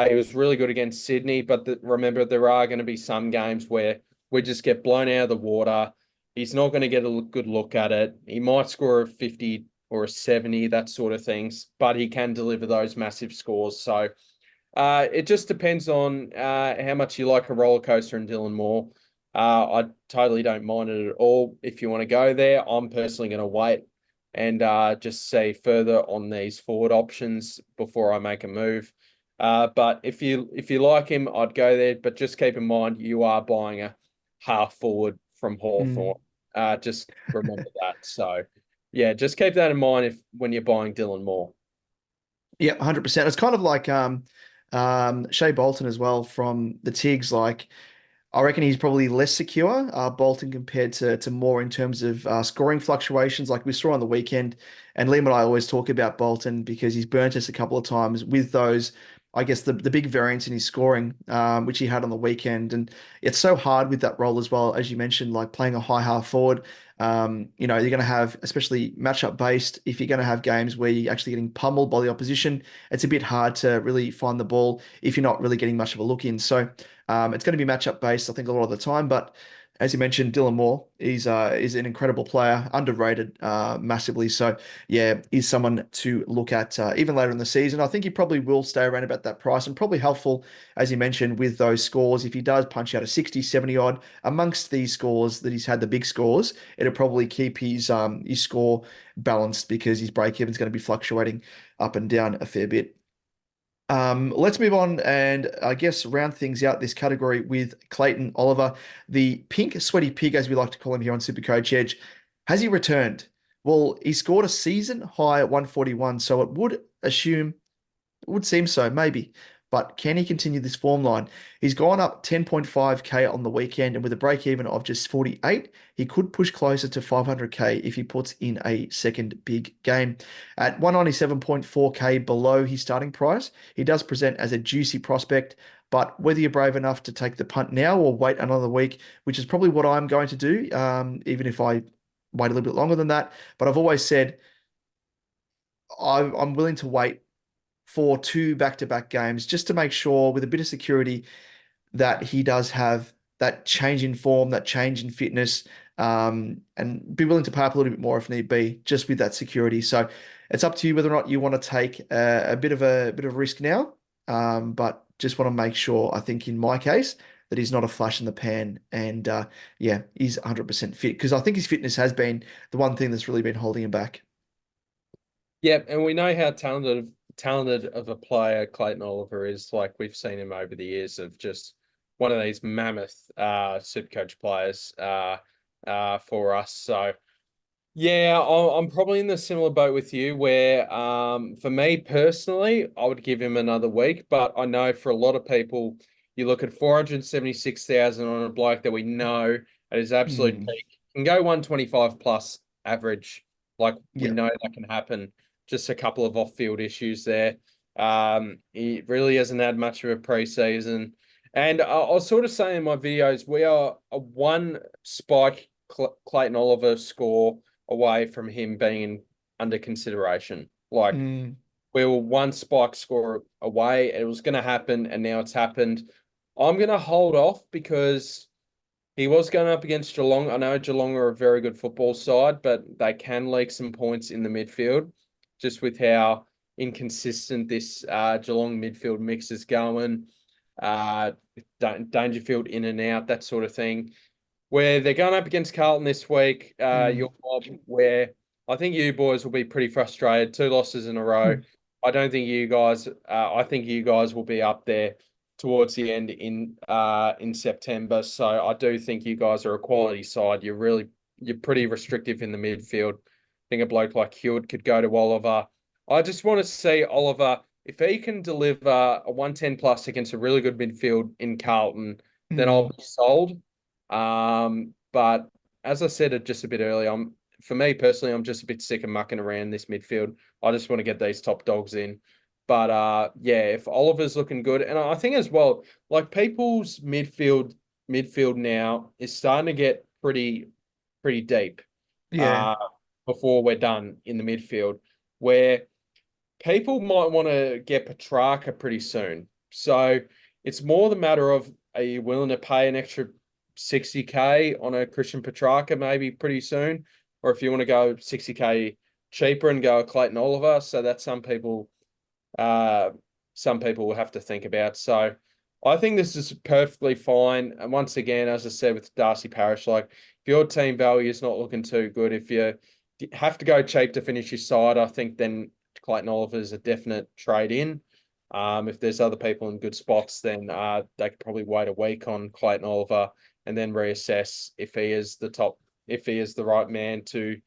D: He was really good against Sydney, but remember, there are going to be some games where we just get blown out of the water. He's not going to get a good look at it. He might score a 50 or a 70, that sort of things, but he can deliver those massive scores. So it just depends on how much you like a roller coaster in Dylan Moore. I totally don't mind it at all. If you want to go there, I'm personally going to wait and just see further on these forward options before I make a move. But if you like him, I'd go there. But just keep in mind you are buying a half forward from Hawthorn.
A: mm.
D: Just remember that. So yeah, just keep that in mind if when you're buying Dylan Moore.
A: Yeah, 100%. It's kind of like Shea Bolton as well from the Tigs. Like, I reckon he's probably less secure, Bolton, compared to Moore in terms of scoring fluctuations, like we saw on the weekend. And Liam and I always talk about Bolton because he's burnt us a couple of times with those I guess the big variance in his scoring, which he had on the weekend. And it's so hard with that role as well, as you mentioned, like playing a high half forward. You're going to have, especially matchup based, if you're going to have games where you're actually getting pummeled by the opposition, it's a bit hard to really find the ball if you're not really getting much of a look in. So it's going to be matchup based, I think, a lot of the time. But as you mentioned, Dylan Moore is an incredible player, underrated massively. So yeah, is someone to look at even later in the season. I think he probably will stay around about that price and probably helpful, as you mentioned, with those scores. If he does punch out a 60, 70 odd amongst these scores that he's had the big scores, it'll probably keep his score balanced because his break even is going to be fluctuating up and down a fair bit. Let's move on and I guess round things out this category with Clayton Oliver, the pink sweaty pig, as we like to call him here on Supercoach Edge. Has he returned? Well, he scored a season high at 141, so it would seem so, maybe. But can he continue this form line? He's gone up 10.5K on the weekend, and with a break even of just 48, he could push closer to 500K if he puts in a second big game. At 197.4K below his starting price, he does present as a juicy prospect. But whether you're brave enough to take the punt now or wait another week, which is probably what I'm going to do, even if I wait a little bit longer than that. But I've always said I'm willing to wait for two back-to-back games just to make sure with a bit of security that he does have that change in form, that change in fitness, and be willing to pay up a little bit more if need be, just with that security. So it's up to you whether or not you want to take a bit of risk now, but just want to make sure. I think in my case that he's not a flash in the pan, and yeah, he's 100% fit because I think his fitness has been the one thing that's really been holding him back.
D: Yeah, and we know how talented of a player Clayton Oliver is. Like we've seen him over the years of just one of these mammoth Supercoach players for us. So yeah, I'm probably in the similar boat with you where for me personally, I would give him another week, but I know for a lot of people, you look at 476,000 on a bloke that we know at his absolute
A: Mm,
D: peak can go 125 plus average. Like we
A: yeah.
D: know that can happen. Just a couple of off-field issues there. He really hasn't had much of a preseason. And I'll sort of say in my videos, we are a one spike Clayton Oliver score away from him being under consideration. Like
A: Mm,
D: we were one spike score away. It was going to happen, and now it's happened. I'm going to hold off because he was going up against Geelong. I know Geelong are a very good football side, but they can leak some points in the midfield, just with how inconsistent this Geelong midfield mix is going. Uh, Dangerfield in and out, that sort of thing where they're going up against Carlton this week,
A: mm,
D: your mob, where I think you boys will be pretty frustrated. Two losses in a row.
A: mm.
D: I think you guys will be up there towards the end in September. So I do think you guys are a quality side. You're pretty restrictive in the midfield. I think a bloke like Hewitt could go to Oliver. I just want to see Oliver, if he can deliver a 110 plus against a really good midfield in Carlton, then I'll
A: Mm.
D: be sold. But as I said it just a bit earlier, for me personally, I'm just a bit sick of mucking around this midfield. I just want to get these top dogs in. But yeah, if Oliver's looking good, and I think as well, like people's midfield now is starting to get pretty deep.
A: Yeah.
D: Uh, before we're done in the midfield, where people might want to get Petrarca pretty soon. So it's more the matter of are you willing to pay an extra 60K on a Christian Petrarca maybe pretty soon? Or if you want to go 60K cheaper and go a Clayton Oliver. So that's uh some people will have to think about. So I think this is perfectly fine. And once again, as I said with Darcy Parish, like if your team value is not looking too good, if you have to go cheap to finish your side, I think then Clayton Oliver is a definite trade in. If there's other people in good spots, then they could probably wait a week on Clayton Oliver and then reassess if he is the right man to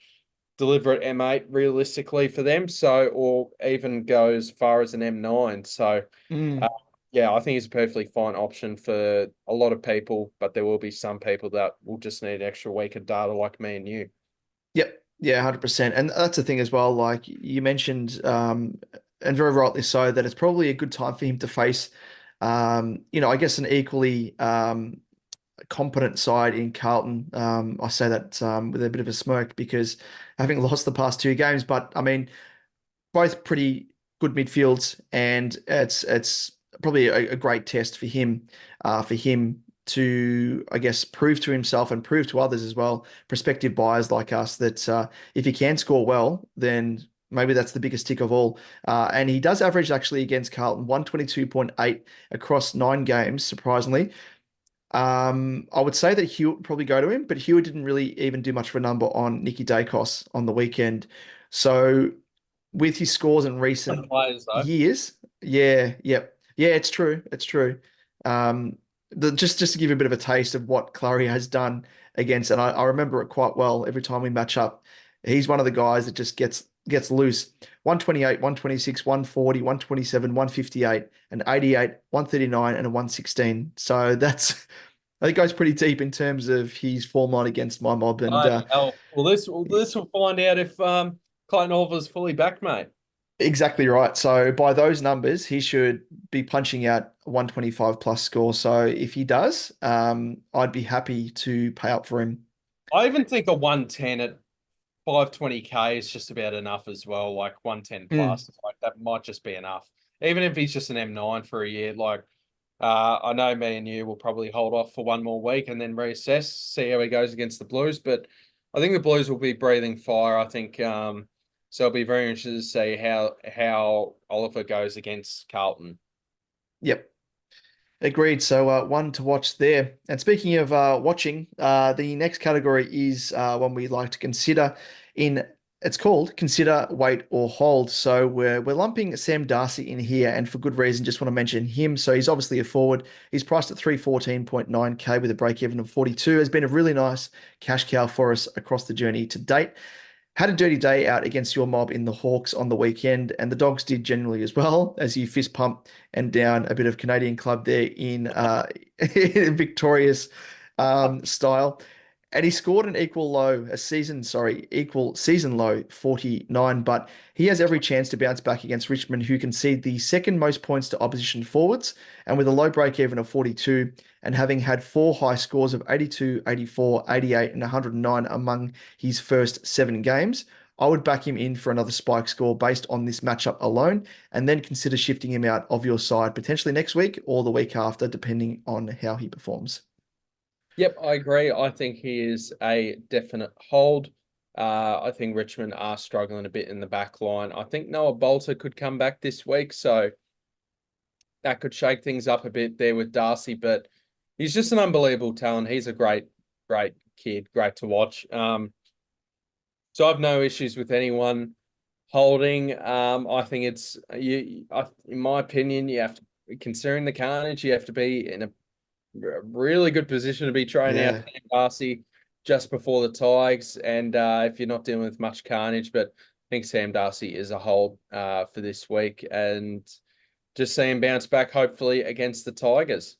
D: deliver at M8 realistically for them. So, or even go as far as an M9. So, uh,
A: Mm.
D: yeah, I think it's a perfectly fine option for a lot of people, but there will be some people that will just need an extra week of data like me and you.
A: Yep. Yeah, 100%. And that's the thing as well. Like you mentioned, and very rightly so, that it's probably a good time for him to face, I guess an equally competent side in Carlton. I say that with a bit of a smirk because having lost the past two games, but I mean, both pretty good midfields, and it's probably a great test for him to, I guess, prove to himself and prove to others as well, prospective buyers like us, that if he can score well, then maybe that's the biggest tick of all. And he does average actually against Carlton 122.8 across 9 games, surprisingly. I would say that Hewitt would probably go to him, but Hewitt didn't really even do much of a number on Nicky Dacos on the weekend. So with his scores in
D: Some
A: recent
D: players though.
A: years, yeah, it's true, it's true. Um, just to give you a bit of a taste of what Clary has done against, and I remember it quite well every time we match up. He's one of the guys that just gets loose. 128, 126, 140, 127, 158, an 88, 139, and a 116. So that's I think goes pretty deep in terms of his form line against my mob. And
D: Bloody hell. Well, this will find out if Clayton Oliver's fully back, mate.
A: exactly right. So by those numbers, he should be punching out 125 plus score. So if he does, I'd be happy to pay up for him.
D: I even think a 110 at 520K is just about enough as well. Like 110
A: Mm,
D: plus, like that might just be enough. Even if he's just an M9 for a year, like I know me and you will probably hold off for one more week and then reassess, see how he goes against the Blues. But I think the Blues will be breathing fire. I think so. I'll be very interested to see how Oliver goes against Carlton.
A: yep. Agreed. So one to watch there. And speaking of watching, the next category is one we like to consider in. It's called consider, wait, or hold. So we're lumping Sam Darcy in here, and for good reason. Just want to mention him. So he's obviously a forward. He's priced at 314.9K with a break even of 42. Has been a really nice cash cow for us across the journey to date. Had a dirty day out against your mob in the Hawks on the weekend, and the Dogs did generally as well, as you fist pump and down a bit of Canadian club there in in victorious style. And he scored an equal season low 49, but he has every chance to bounce back against Richmond, who concede the second most points to opposition forwards, and with a low break even of 42, and having had four high scores of 82, 84, 88, and 109 among his first 7 games. I would back him in for another spike score based on this matchup alone, and then consider shifting him out of your side potentially next week or the week after, depending on how he performs.
D: Yep, I agree. I think he is a definite hold. I think Richmond are struggling a bit in the back line. I think Noah Bolter could come back this week, so that could shake things up a bit there with Darcy, but he's just an unbelievable talent. He's a great kid, great to watch. So I've no issues with anyone holding. I think in my opinion, you have to, considering the carnage, you have to be in a really good position to be trying out
A: Yeah.
D: Sam Darcy just before the Tigers, and if you're not dealing with much carnage, but I think Sam Darcy is a hold for this week, and just see him bounce back hopefully against the Tigers.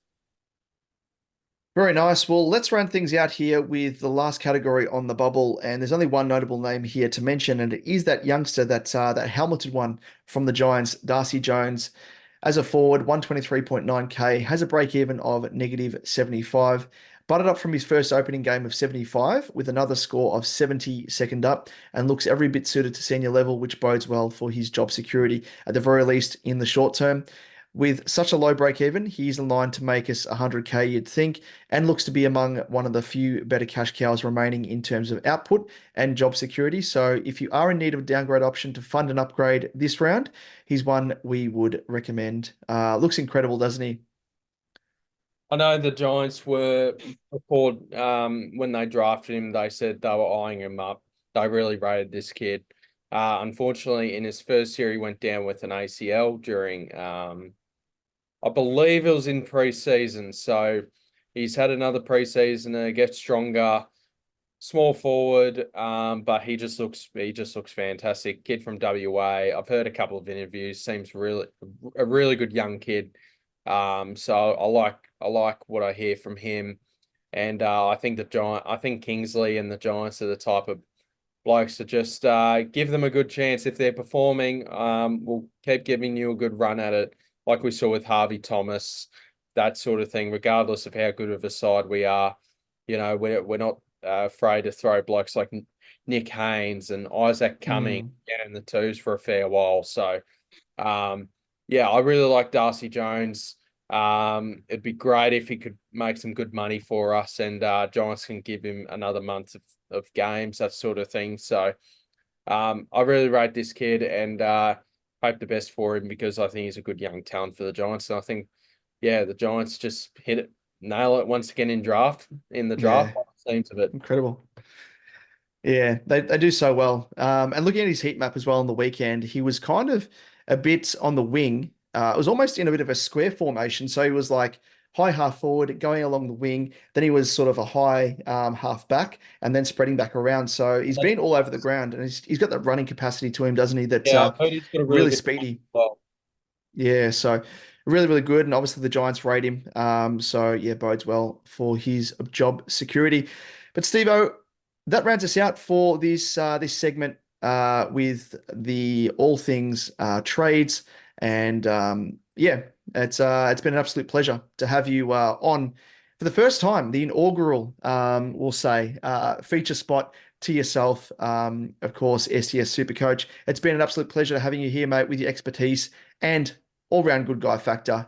A: Very nice. Well, let's round things out here with the last category on the bubble, and there's only one notable name here to mention, and it is that youngster, that helmeted one from the Giants, Darcy Jones. As a forward, 123.9K, has a break even of -75, butted up from his first opening game of 75 with another score of 70 second up, and looks every bit suited to senior level, which bodes well for his job security, at the very least in the short term. With such a low break even, he's in line to make us 100K, you'd think, and looks to be among one of the few better cash cows remaining in terms of output and job security. So if you are in need of a downgrade option to fund an upgrade this round, he's one we would recommend. Looks incredible, doesn't he?
D: I know the Giants were before when they drafted him, they said they were eyeing him up. They really rated this kid. Unfortunately, in his first year, he went down with an ACL during I believe it was in preseason. So he's had another preseason, gets stronger, small forward, but he just looks fantastic. Kid from WA. I've heard a couple of interviews. Seems really a really good young kid. So I like what I hear from him, and I think Kingsley and the Giants are the type of blokes to just give them a good chance. If they're performing, we'll keep giving you a good run at it, like we saw with Harvey Thomas, that sort of thing, regardless of how good of a side we are. We're not afraid to throw blokes like Nick Haynes and Isaac Cumming down in the twos for a fair while. So, yeah, I really like Darcy Jones. It'd be great if he could make some good money for us, and Giants can give him another month of games, that sort of thing. So, I really rate this kid, and hope the best for him, because I think he's a good young talent for the Giants. And I think, yeah, the Giants just nail it once again in the draft.
A: Yeah,
D: Seems of it.
A: incredible. Yeah, they do so well. And looking at his heat map as well on the weekend, he was kind of a bit on the wing. It was almost in a bit of a square formation. So he was like high half forward, going along the wing. Then he was sort of a high half back, and then spreading back around. So he's been all over the ground, and he's got that running capacity to him, doesn't he? That's
D: Yeah, I've heard he's got a really
A: really
D: good
A: speedy.
D: well.
A: Yeah, so really, really good. And obviously the Giants rate him. So yeah, bodes well for his job security. But Steve-O, that rounds us out for this segment with the all things trades. And yeah, it's been an absolute pleasure to have you on for the first time, the inaugural, we'll say, feature spot to yourself. Of course, SDS Supercoach. It's been an absolute pleasure having you here, mate, with your expertise and all-round good guy factor.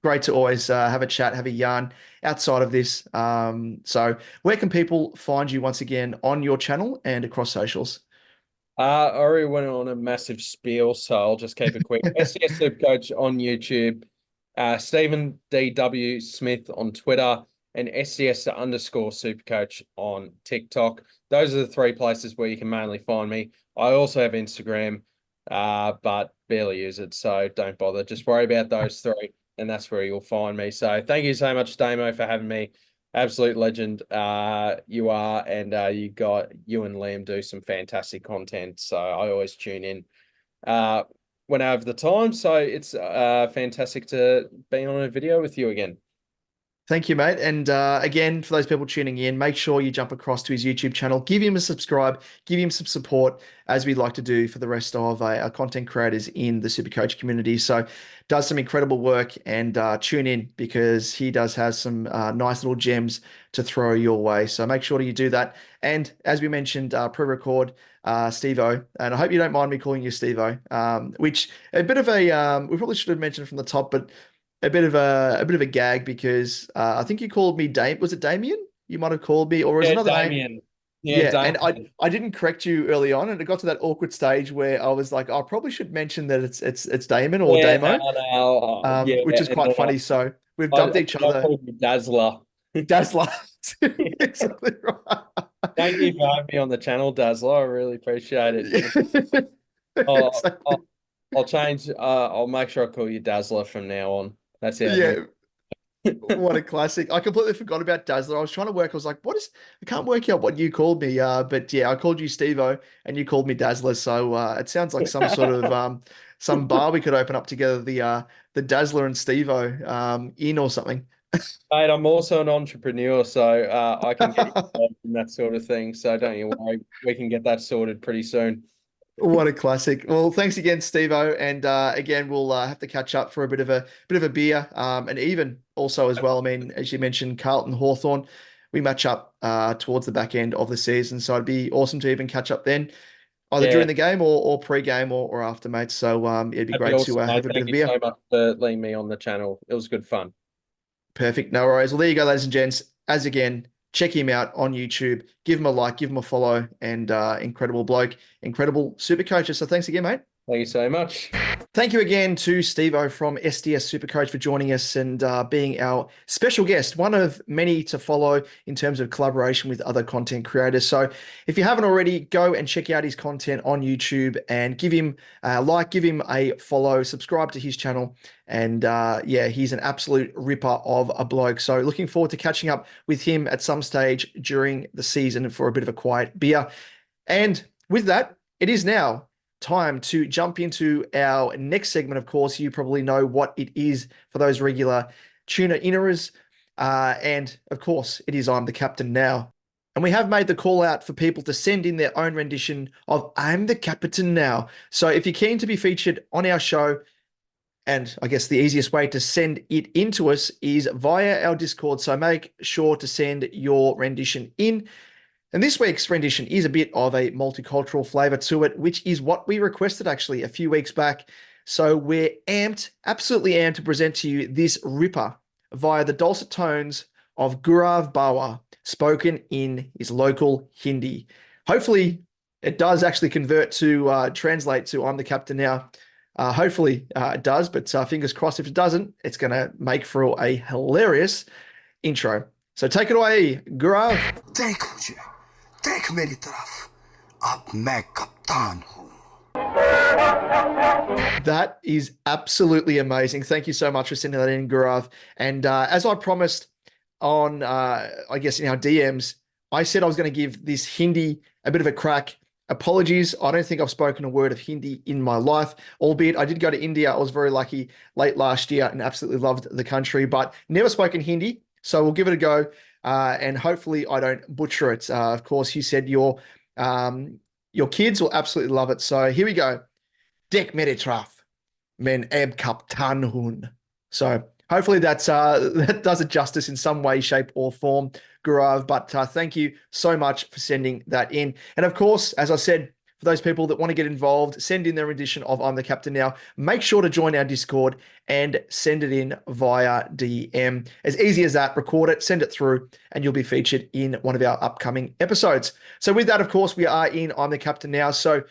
A: Great to always have a chat, have a yarn outside of this. So where can people find you once again on your channel and across socials?
D: I already went on a massive spiel, so I'll just keep it quick. SDS Supercoach on YouTube, Stephen D.W. Smith on Twitter, and SDS_Supercoach on TikTok. Those are the three places where you can mainly find me. I also have Instagram, but barely use it, so don't bother. Just worry about those three, and that's where you'll find me. So thank you so much, Damo, for having me. Absolute legend, you are, and you and Liam do some fantastic content. So I always tune in when I have the time. So it's fantastic to be on a video with you again.
A: Thank you, mate. And again, for those people tuning in, make sure you jump across to his YouTube channel, give him a subscribe, give him some support, as we'd like to do for the rest of our content creators in the Supercoach community. So does some incredible work, and tune in, because he does have some nice little gems to throw your way. So make sure you do that. And as we mentioned, pre-record, Steve-O, and I hope you don't mind me calling you Steve-O, which a bit of a, we probably should have mentioned from the top, but a bit of a gag, because I think you called me Was it Damien? You might have called me, or was
D: Yeah,
A: another name?
D: Damien. Yeah,
A: Yeah, and
D: Damien.
A: I didn't correct you early on, and it got to that awkward stage where I was like, I probably should mention that it's Damon or
D: Yeah,
A: Damo,
D: yeah,
A: which is
D: and
A: quite
D: then
A: funny. So we've
D: I
A: dubbed each
D: I
A: other
D: called you Dazzler.
A: Dazzler. Exactly right.
D: Thank you for having me on the channel, Dazzler. I really appreciate it. I'll,
A: Exactly.
D: I'll, I'll change. I'll make sure I call you Dazzler from now on. That's our new.
A: Yeah. What a classic. I completely forgot about Dazzler. I was trying to work. I was like, I can't work out what you called me. But yeah, I called you Steve-O and you called me Dazzler. So it sounds like some sort of some bar we could open up together, the Dazzler and Steve-O in or something.
D: Mate, I'm also an entrepreneur, so I can get involved in that sort of thing. So don't you worry, we can get that sorted pretty soon.
A: What a classic. Well, thanks again, Steve-O. And again, we'll have to catch up for a bit of a beer. And even also as well, I mean, as you mentioned, Carlton Hawthorn, we match up towards the back end of the season. So it'd be awesome to even catch up then, either
D: Yeah,
A: during the game or pre-game or after, mate. So it'd be
D: that'd be
A: great to
D: awesome, mate.
A: have a bit
D: Thank
A: of
D: you
A: beer.
D: so much for letting me on the channel. It was good fun.
A: Perfect. No worries. Well, there you go, ladies and gents. As again, check him out on YouTube. Give him a like, give him a follow, and incredible bloke, incredible super coaches. So thanks again, mate.
D: Thank you so much.
A: Thank you again to Steve-O from SDS Supercoach for joining us and being our special guest, one of many to follow in terms of collaboration with other content creators. So if you haven't already, go and check out his content on YouTube and give him a like, give him a follow, subscribe to his channel. And yeah, he's an absolute ripper of a bloke. So looking forward to catching up with him at some stage during the season for a bit of a quiet beer. And with that, it is now time to jump into our next segment. Of course, you probably know what it is for those regular tuna inners. And of course, it is I'm the Captain now. And we have made the call out for people to send in their own rendition of I'm the Captain Now. So if you're keen to be featured on our show, and I guess the easiest way to send it into us is via our Discord. So make sure to send your rendition in. And this week's rendition is a bit of a multicultural flavor to it, which is what we requested actually a few weeks back. So we're amped, absolutely amped to present to you this ripper via the dulcet tones of Gaurav Bawa, spoken in his local Hindi. Hopefully, it does actually convert to translate to I'm the Captain Now. Hopefully it does, but fingers crossed if it doesn't, it's going to make for a hilarious intro. So take it away, Gaurav.
B: देख मुझे, देख मेरी तरफ, अब मैं कप्तान हूँ.
A: That is absolutely amazing. Thank you so much for sending that in, Gaurav. And as I promised on, I guess in our DMs, I said I was going to give this Hindi a bit of a crack. Apologies, I don't think I've spoken a word of Hindi in my life, albeit I did go to India. I was very lucky late last year and absolutely loved the country, but never spoken Hindi. So we'll give it a go, and hopefully I don't butcher it. Of course, you said your kids will absolutely love it. So here we go. Dek mere traf, men ab kaptan hun. So hopefully that does it justice in some way, shape, or form, Gaurav. But thank you so much for sending that in. And of course, as I said, for those people that want to get involved, send in their edition of I'm the Captain Now. Make sure to join our Discord and send it in via DM. As easy as that, record it, send it through, and you'll be featured in one of our upcoming episodes. So with that, of course, we are in I'm the Captain Now. So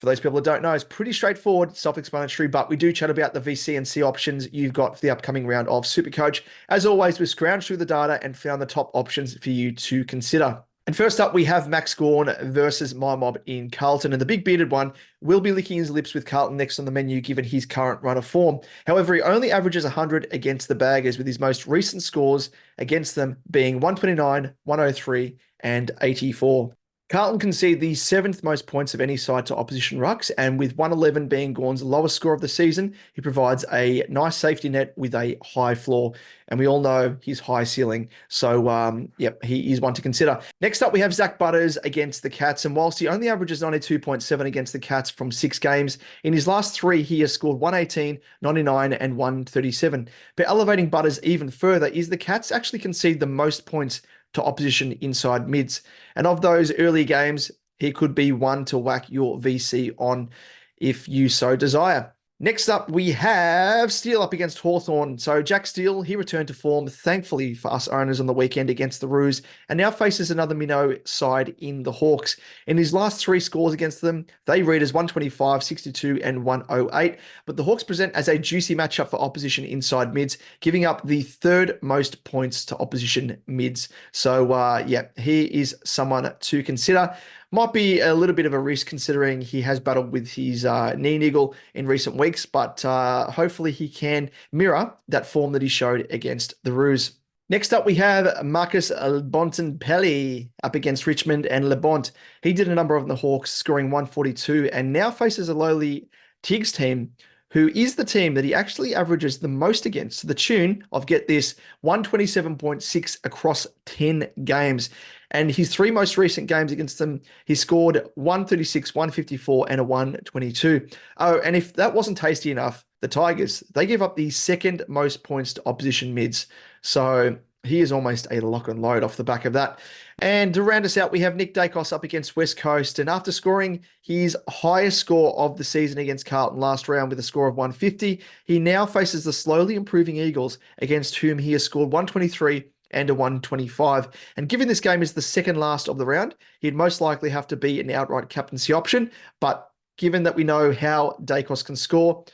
A: for those people that don't know, it's pretty straightforward, self-explanatory, but we do chat about the VC and C options you've got for the upcoming round of SuperCoach. As always, we scrounged through the data and found the top options for you to consider. And first up, we have Max Gawn versus my mob in Carlton. And the big bearded one will be licking his lips with Carlton next on the menu, given his current run of form. However, he only averages 100 against the Baggers, with his most recent scores against them being 129, 103, and 84. Carlton concede the 7th most points of any side to opposition rucks, and with 111 being Gawn's lowest score of the season, he provides a nice safety net with a high floor, and we all know his high ceiling. So, yep, he is one to consider. Next up, we have Zach Butters against the Cats, and whilst he only averages 92.7 against the Cats from 6 games, in his last 3, he has scored 118, 99, and 137. But elevating Butters even further is the Cats actually concede the most points to opposition inside mids. And of those early games, he could be one to whack your VC on if you so desire. Next up, we have Steele up against Hawthorn. So Jack Steele, he returned to form, thankfully for us owners on the weekend against the Roos, and now faces another minnow side in the Hawks. In his last 3 scores against them, they read as 125, 62, and 108. But the Hawks present as a juicy matchup for opposition inside mids, giving up the 3rd most points to opposition mids. So, yeah, he is someone to consider. Might be a little bit of a risk considering he has battled with his knee niggle in recent weeks, but hopefully he can mirror that form that he showed against the Roos. Next up, we have Marcus Bontempelli up against Richmond and LeBont. He did a number of the Hawks, scoring 142, and now faces a lowly Tigs team, who is the team that he actually averages the most against, to the tune of, get this, 127.6 across 10 games. And his 3 most recent games against them, he scored 136, 154, and a 122. Oh, and if that wasn't tasty enough, the Tigers, they give up the 2nd most points to opposition mids. So he is almost a lock and load off the back of that. And to round us out, we have Nick Dacos up against West Coast. And after scoring his highest score of the season against Carlton last round with a score of 150, he now faces the slowly improving Eagles, against whom he has scored 123 and a 125. And given this game is the 2nd last of the round, he'd most likely have to be an outright captaincy option. But given that we know how Dacos can score,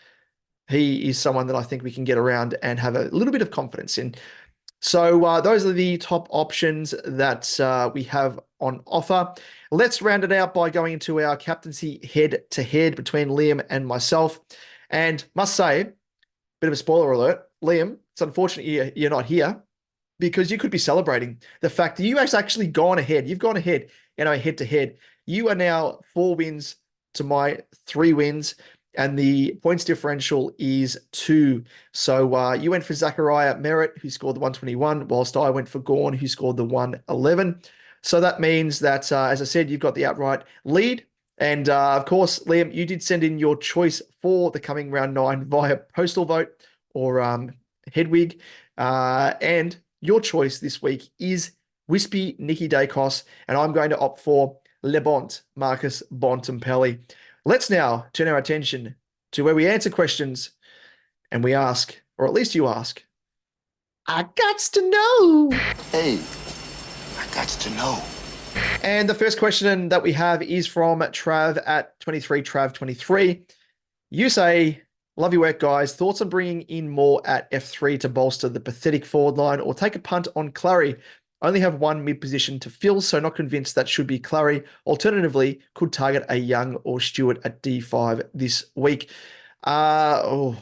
A: he is someone that I think we can get around and have a little bit of confidence in. So those are the top options that we have on offer. Let's round it out by going into our captaincy head-to-head between Liam and myself. And must say, bit of a spoiler alert, Liam, it's unfortunate you're not here, because you could be celebrating the fact that you have actually gone ahead. You've gone ahead in our head-to-head. You are now 4 wins to my 3 wins, and the points differential is 2. So you went for Zachariah Merritt, who scored the 121, whilst I went for Gawn, who scored the 111. So that means that, as I said, you've got the outright lead. And of course, Liam, you did send in your choice for the coming round 9 via postal vote or Hedwig. And your choice this week is Wispy Nicky Dacos, and I'm going to opt for Lebont Marcus Bontempelli. Let's now turn our attention to where we answer questions and we ask, or at least you ask, I gots to know.
B: Hey, I got to know.
A: And the first question that we have is from Trav at 23, Trav23. You say, love your work, guys. Thoughts on bringing in more at F3 to bolster the pathetic forward line or take a punt on Clary? Only have one mid position to fill, so not convinced that should be Clary. Alternatively, could target a Young or Stewart at D5 this week. A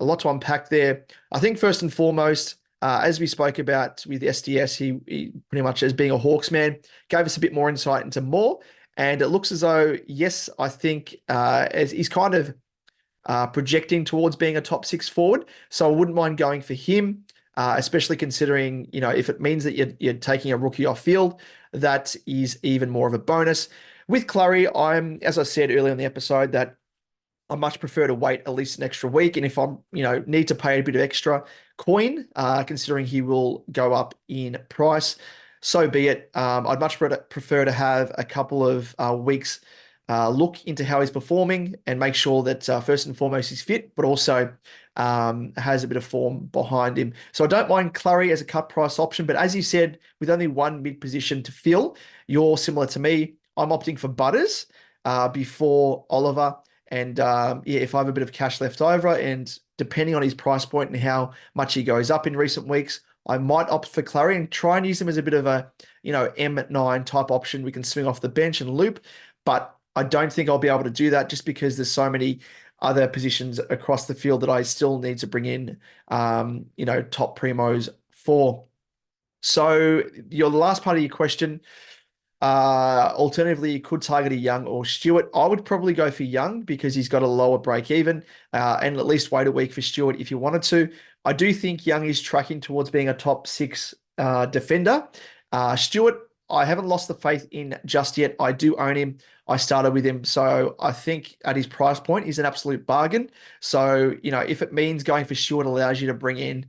A: lot to unpack there. I think first and foremost, as we spoke about with SDS, he pretty much as being a Hawks man, gave us a bit more insight into more. And it looks as though, yes, I think as he's kind of projecting towards being a top 6 forward. So I wouldn't mind going for him, especially considering, if it means that you're taking a rookie off field, that is even more of a bonus. With Clary, as I said earlier in the episode, that I much prefer to wait at least an extra week. And if I'm, need to pay a bit of extra coin, considering he will go up in price, so be it. I'd much prefer to have a couple of weeks look into how he's performing and make sure that first and foremost he's fit, but also has a bit of form behind him. So I don't mind Clary as a cut price option, but as you said, with only one mid position to fill, you're similar to me. I'm opting for Butters before Oliver. And if I have a bit of cash left over, and depending on his price point and how much he goes up in recent weeks, I might opt for Clary and try and use him as a bit of a, M9 type option. We can swing off the bench and loop, but I don't think I'll be able to do that just because there's so many other positions across the field that I still need to bring in, top primos for. So your last part of your question, alternatively, you could target a Young or Stewart. I would probably go for Young because he's got a lower break even, and at least wait a week for Stewart if you wanted to. I do think Young is tracking towards being a top 6 defender. Stewart, I haven't lost the faith in just yet. I do own him. I started with him. So I think at his price point, he's an absolute bargain. So, if it means going for Stewart allows you to bring in,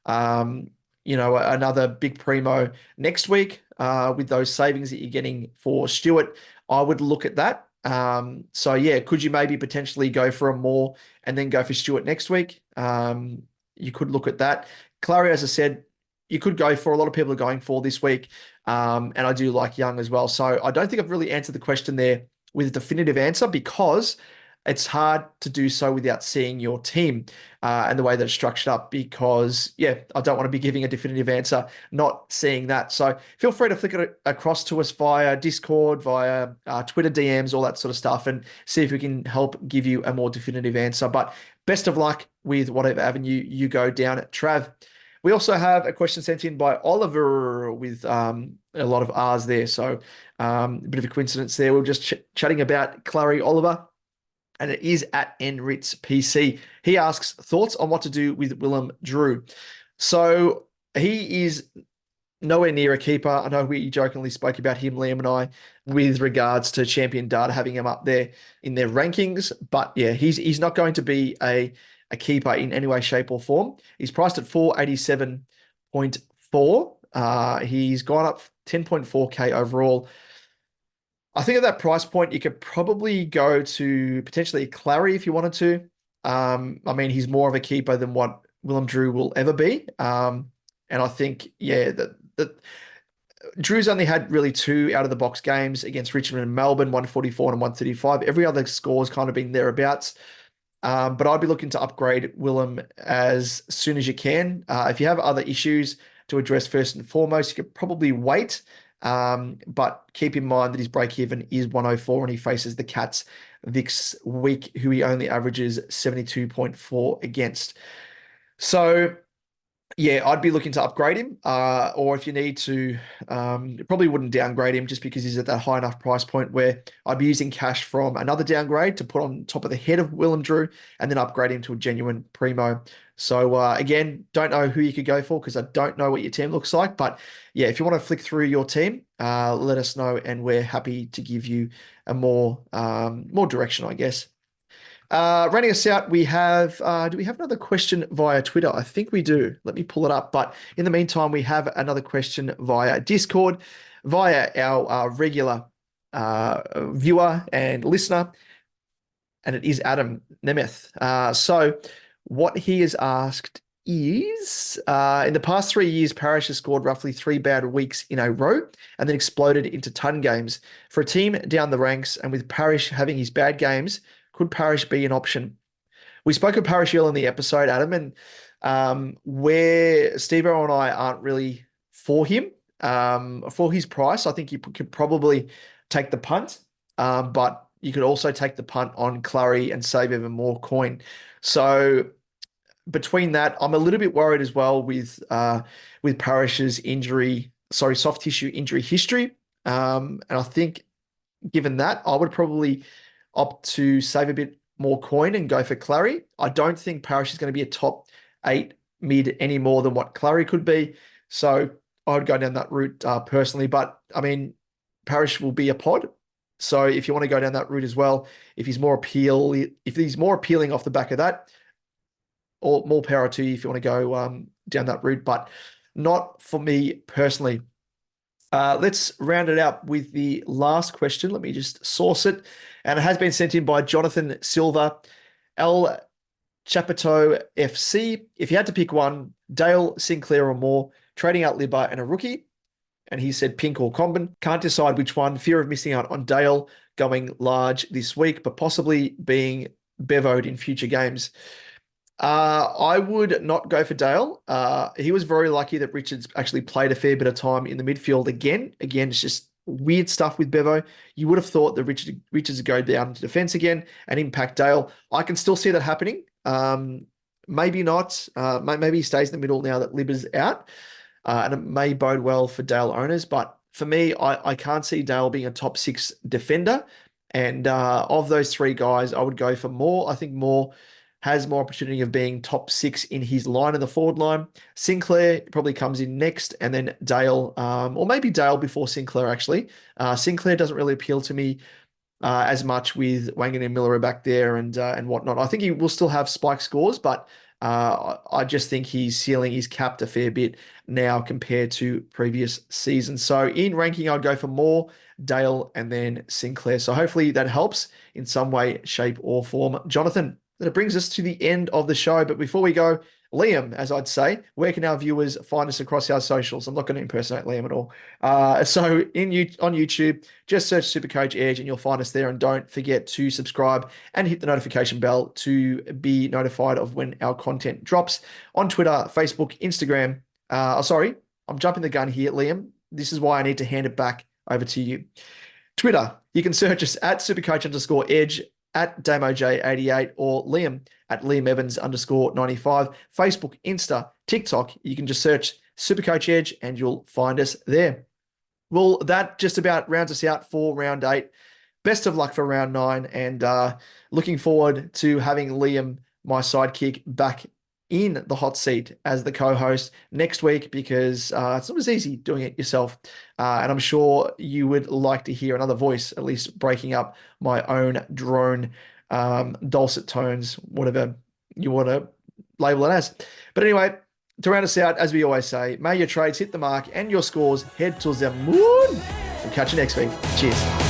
A: another big primo next week with those savings that you're getting for Stewart, I would look at that. Could you maybe potentially go for a more and then go for Stewart next week? You could look at that. Clary, as I said, you could go for, a lot of people are going for this week. And I do like Young as well. So I don't think I've really answered the question there with a definitive answer because it's hard to do so without seeing your team and the way that it's structured up because, I don't want to be giving a definitive answer, not seeing that. So feel free to flick it across to us via Discord, via Twitter DMs, all that sort of stuff, and see if we can help give you a more definitive answer. But best of luck with whatever avenue you go down at Trav. We also have a question sent in by Oliver with a lot of R's there. So a bit of a coincidence there. We were just chatting about Clary Oliver, and it is at NRitzPC. He asks, thoughts on what to do with Willem Drew? So he is nowhere near a keeper. I know we jokingly spoke about him, Liam and I, with regards to Champion Data having him up there in their rankings. But he's not going to be a keeper in any way, shape, or form. He's priced at 487.4. He's gone up 10.4K overall. I think at that price point, you could probably go to potentially Clary if you wanted to. He's more of a keeper than what Willem Drew will ever be. And I think, that Drew's only had really 2 out of the box games against Richmond and Melbourne, 144 and 135. Every other score's kind of been thereabouts. But I'd be looking to upgrade Willem as soon as you can. If you have other issues to address first and foremost, you could probably wait. But keep in mind that his break even is 104 and he faces the Cats this week, who he only averages 72.4 against. So Yeah, I'd be looking to upgrade him, or if you need to, you probably wouldn't downgrade him just because he's at that high enough price point where I'd be using cash from another downgrade to put on top of the head of Willem Drew and then upgrade him to a genuine primo. So again, don't know who you could go for because I don't know what your team looks like. But yeah, if you want to flick through your team, let us know and we're happy to give you a more direction, I guess. Running us out, we have, do we have another question via Twitter? I think we do. Let me pull it up. But in the meantime, we have another question via Discord, via our regular viewer and listener, and it is Adam Nemeth. So what he has asked is, in the past 3 years, Parish has scored roughly 3 bad weeks in a row and then exploded into ton games. For a team down the ranks and with Parish having his bad games, could Parish be an option? We spoke of Parish earlier in the episode, Adam, and where Steve and I aren't really for him, for his price, I think you could probably take the punt, but you could also take the punt on Clary and save even more coin. So between that, I'm a little bit worried as well with Parish's soft tissue injury history. And I think given that, I would probably opt to save a bit more coin and go for Clary. I don't think Parish is going to be a top 8 mid any more than what Clary could be. So I would go down that route personally. But I mean, Parish will be a pod. So if you want to go down that route as well, if he's more appealing off the back of that, or more power to you if you want to go down that route, but not for me personally. Let's round it out with the last question. Let me just source it. And it has been sent in by Jonathan Silva, El Chapito FC. If you had to pick one, Dale, Sinclair or more, trading out Libba and a rookie. And he said pink or combin. Can't decide which one. Fear of missing out on Dale going large this week, but possibly being bevoed in future games. I would not go for Dale. He was very lucky that Richards actually played a fair bit of time in the midfield again. Again, it's just weird stuff with Bevo. You would have thought that Richards would go down to defense again and impact Dale. I can still see that happening. Maybe not. Maybe he stays in the middle now that Libba's out. And it may bode well for Dale owners. But for me, I can't see Dale being a top 6 defender. And of those 3 guys, I would go for Moore. I think Moore has more opportunity of being top 6 in his line in the forward line. Sinclair probably comes in next, and then Dale, or maybe Dale before Sinclair, actually. Sinclair doesn't really appeal to me as much with Wangan and Miller back there and whatnot. I think he will still have spike scores, but I just think his ceiling is capped a fair bit now compared to previous seasons. So in ranking, I'd go for Moore, Dale, and then Sinclair. So hopefully that helps in some way, shape, or form. Jonathan, that brings us to the end of the show. But before we go, Liam, as I'd say, where can our viewers find us across our socials? I'm not going to impersonate Liam at all. So on YouTube, just search SuperCoach Edge and you'll find us there. And don't forget to subscribe and hit the notification bell to be notified of when our content drops. On Twitter, Facebook, Instagram. Sorry, I'm jumping the gun here, Liam. This is why I need to hand it back over to you. Twitter, you can search us at SuperCoach_Edge, at DamoJ88, or Liam at LiamEvans_95. Facebook, Insta, TikTok, you can just search SuperCoach Edge and you'll find us there. Well, that just about rounds us out for round 8. Best of luck for round 9, and looking forward to having Liam, my sidekick, back in the hot seat as the co-host next week, because it's not as easy doing it yourself. And I'm sure you would like to hear another voice, at least breaking up my own drone, dulcet tones, whatever you want to label it as. But anyway, to round us out, as we always say, may your trades hit the mark and your scores head towards the moon. We'll catch you next week. Cheers.